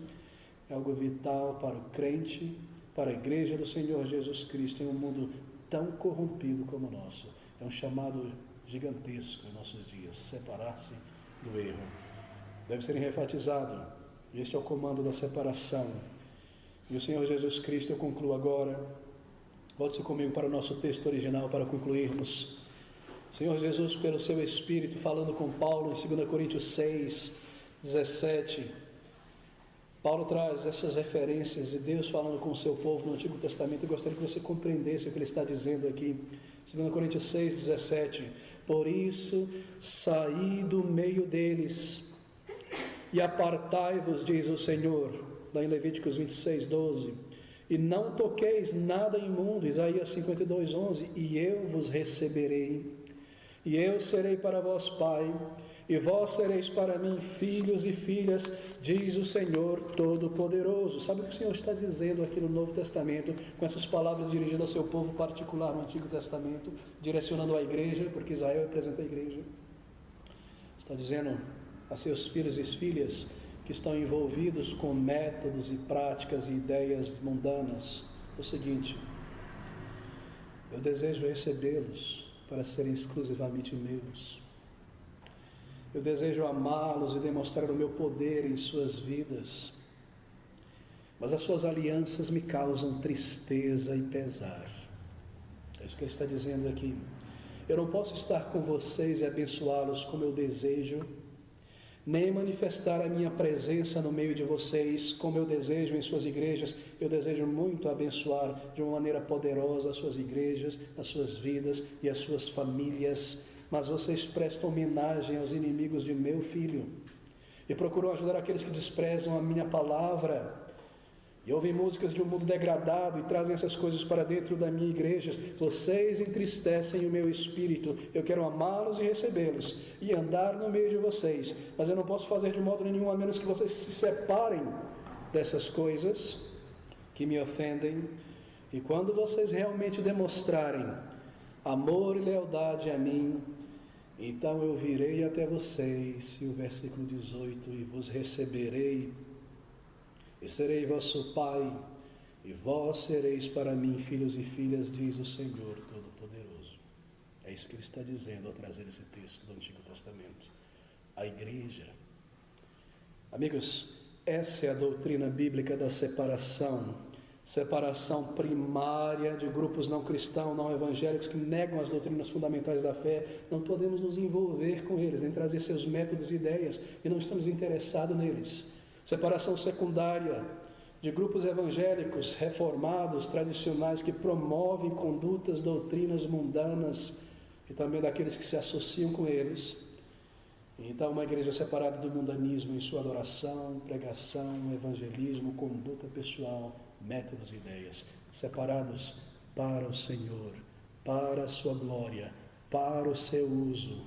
é algo vital para o crente, para a igreja do Senhor Jesus Cristo, em um mundo tão corrompido como o nosso. É um chamado gigantesco em nossos dias, separar-se do erro. Deve ser enfatizado. Este é o comando da separação. E o Senhor Jesus Cristo, eu concluo agora. Volte-se comigo para o nosso texto original para concluirmos. O Senhor Jesus, pelo seu Espírito, falando com Paulo em 2 Coríntios 6, 17. Paulo traz essas referências de Deus falando com o seu povo no Antigo Testamento. Eu gostaria que você compreendesse o que ele está dizendo aqui. 2 Coríntios 6, 17. Por isso, saí do meio deles e apartai-vos, diz o Senhor, lá em Levíticos 26, 12, e não toqueis nada imundo, Isaías 52, 11, e eu vos receberei, e eu serei para vós pai, e vós sereis para mim filhos e filhas, diz o Senhor Todo-Poderoso. Sabe o que o Senhor está dizendo aqui no Novo Testamento, com essas palavras dirigidas ao seu povo particular no Antigo Testamento, direcionando à igreja, porque Israel representa a igreja? Está dizendo a seus filhos e filhas que estão envolvidos com métodos e práticas e ideias mundanas, o seguinte: eu desejo recebê-los para serem exclusivamente meus. Eu desejo amá-los e demonstrar o meu poder em suas vidas, mas as suas alianças me causam tristeza e pesar. É isso que ele está dizendo aqui. Eu não posso estar com vocês e abençoá-los como eu desejo, nem manifestar a minha presença no meio de vocês, como eu desejo em suas igrejas. Eu desejo muito abençoar de uma maneira poderosa as suas igrejas, as suas vidas e as suas famílias, mas vocês prestam homenagem aos inimigos de meu Filho e procuram ajudar aqueles que desprezam a minha palavra e ouvem músicas de um mundo degradado e trazem essas coisas para dentro da minha igreja. Vocês entristecem o meu espírito. Eu quero amá-los e recebê-los e andar no meio de vocês, mas eu não posso fazer de modo nenhum a menos que vocês se separem dessas coisas que me ofendem. E quando vocês realmente demonstrarem amor e lealdade a mim, então eu virei até vocês, e o versículo 18, e vos receberei, e serei vosso Pai, e vós sereis para mim filhos e filhas, diz o Senhor Todo-Poderoso. É isso que ele está dizendo ao trazer esse texto do Antigo Testamento. A igreja. Amigos, essa é a doutrina bíblica da separação primária de grupos não cristãos, não evangélicos, que negam as doutrinas fundamentais da fé. Não podemos nos envolver com eles, nem trazer seus métodos e ideias, e não estamos interessados neles. Separação secundária de grupos evangélicos, reformados, tradicionais, que promovem condutas, doutrinas mundanas, e também daqueles que se associam com eles. Então, uma igreja separada do mundanismo em sua adoração, pregação, evangelismo, conduta pessoal, métodos e ideias, separados para o Senhor, para a sua glória, para o seu uso.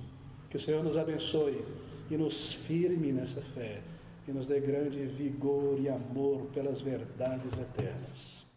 Que o Senhor nos abençoe e nos firme nessa fé, e nos dê grande vigor e amor pelas verdades eternas.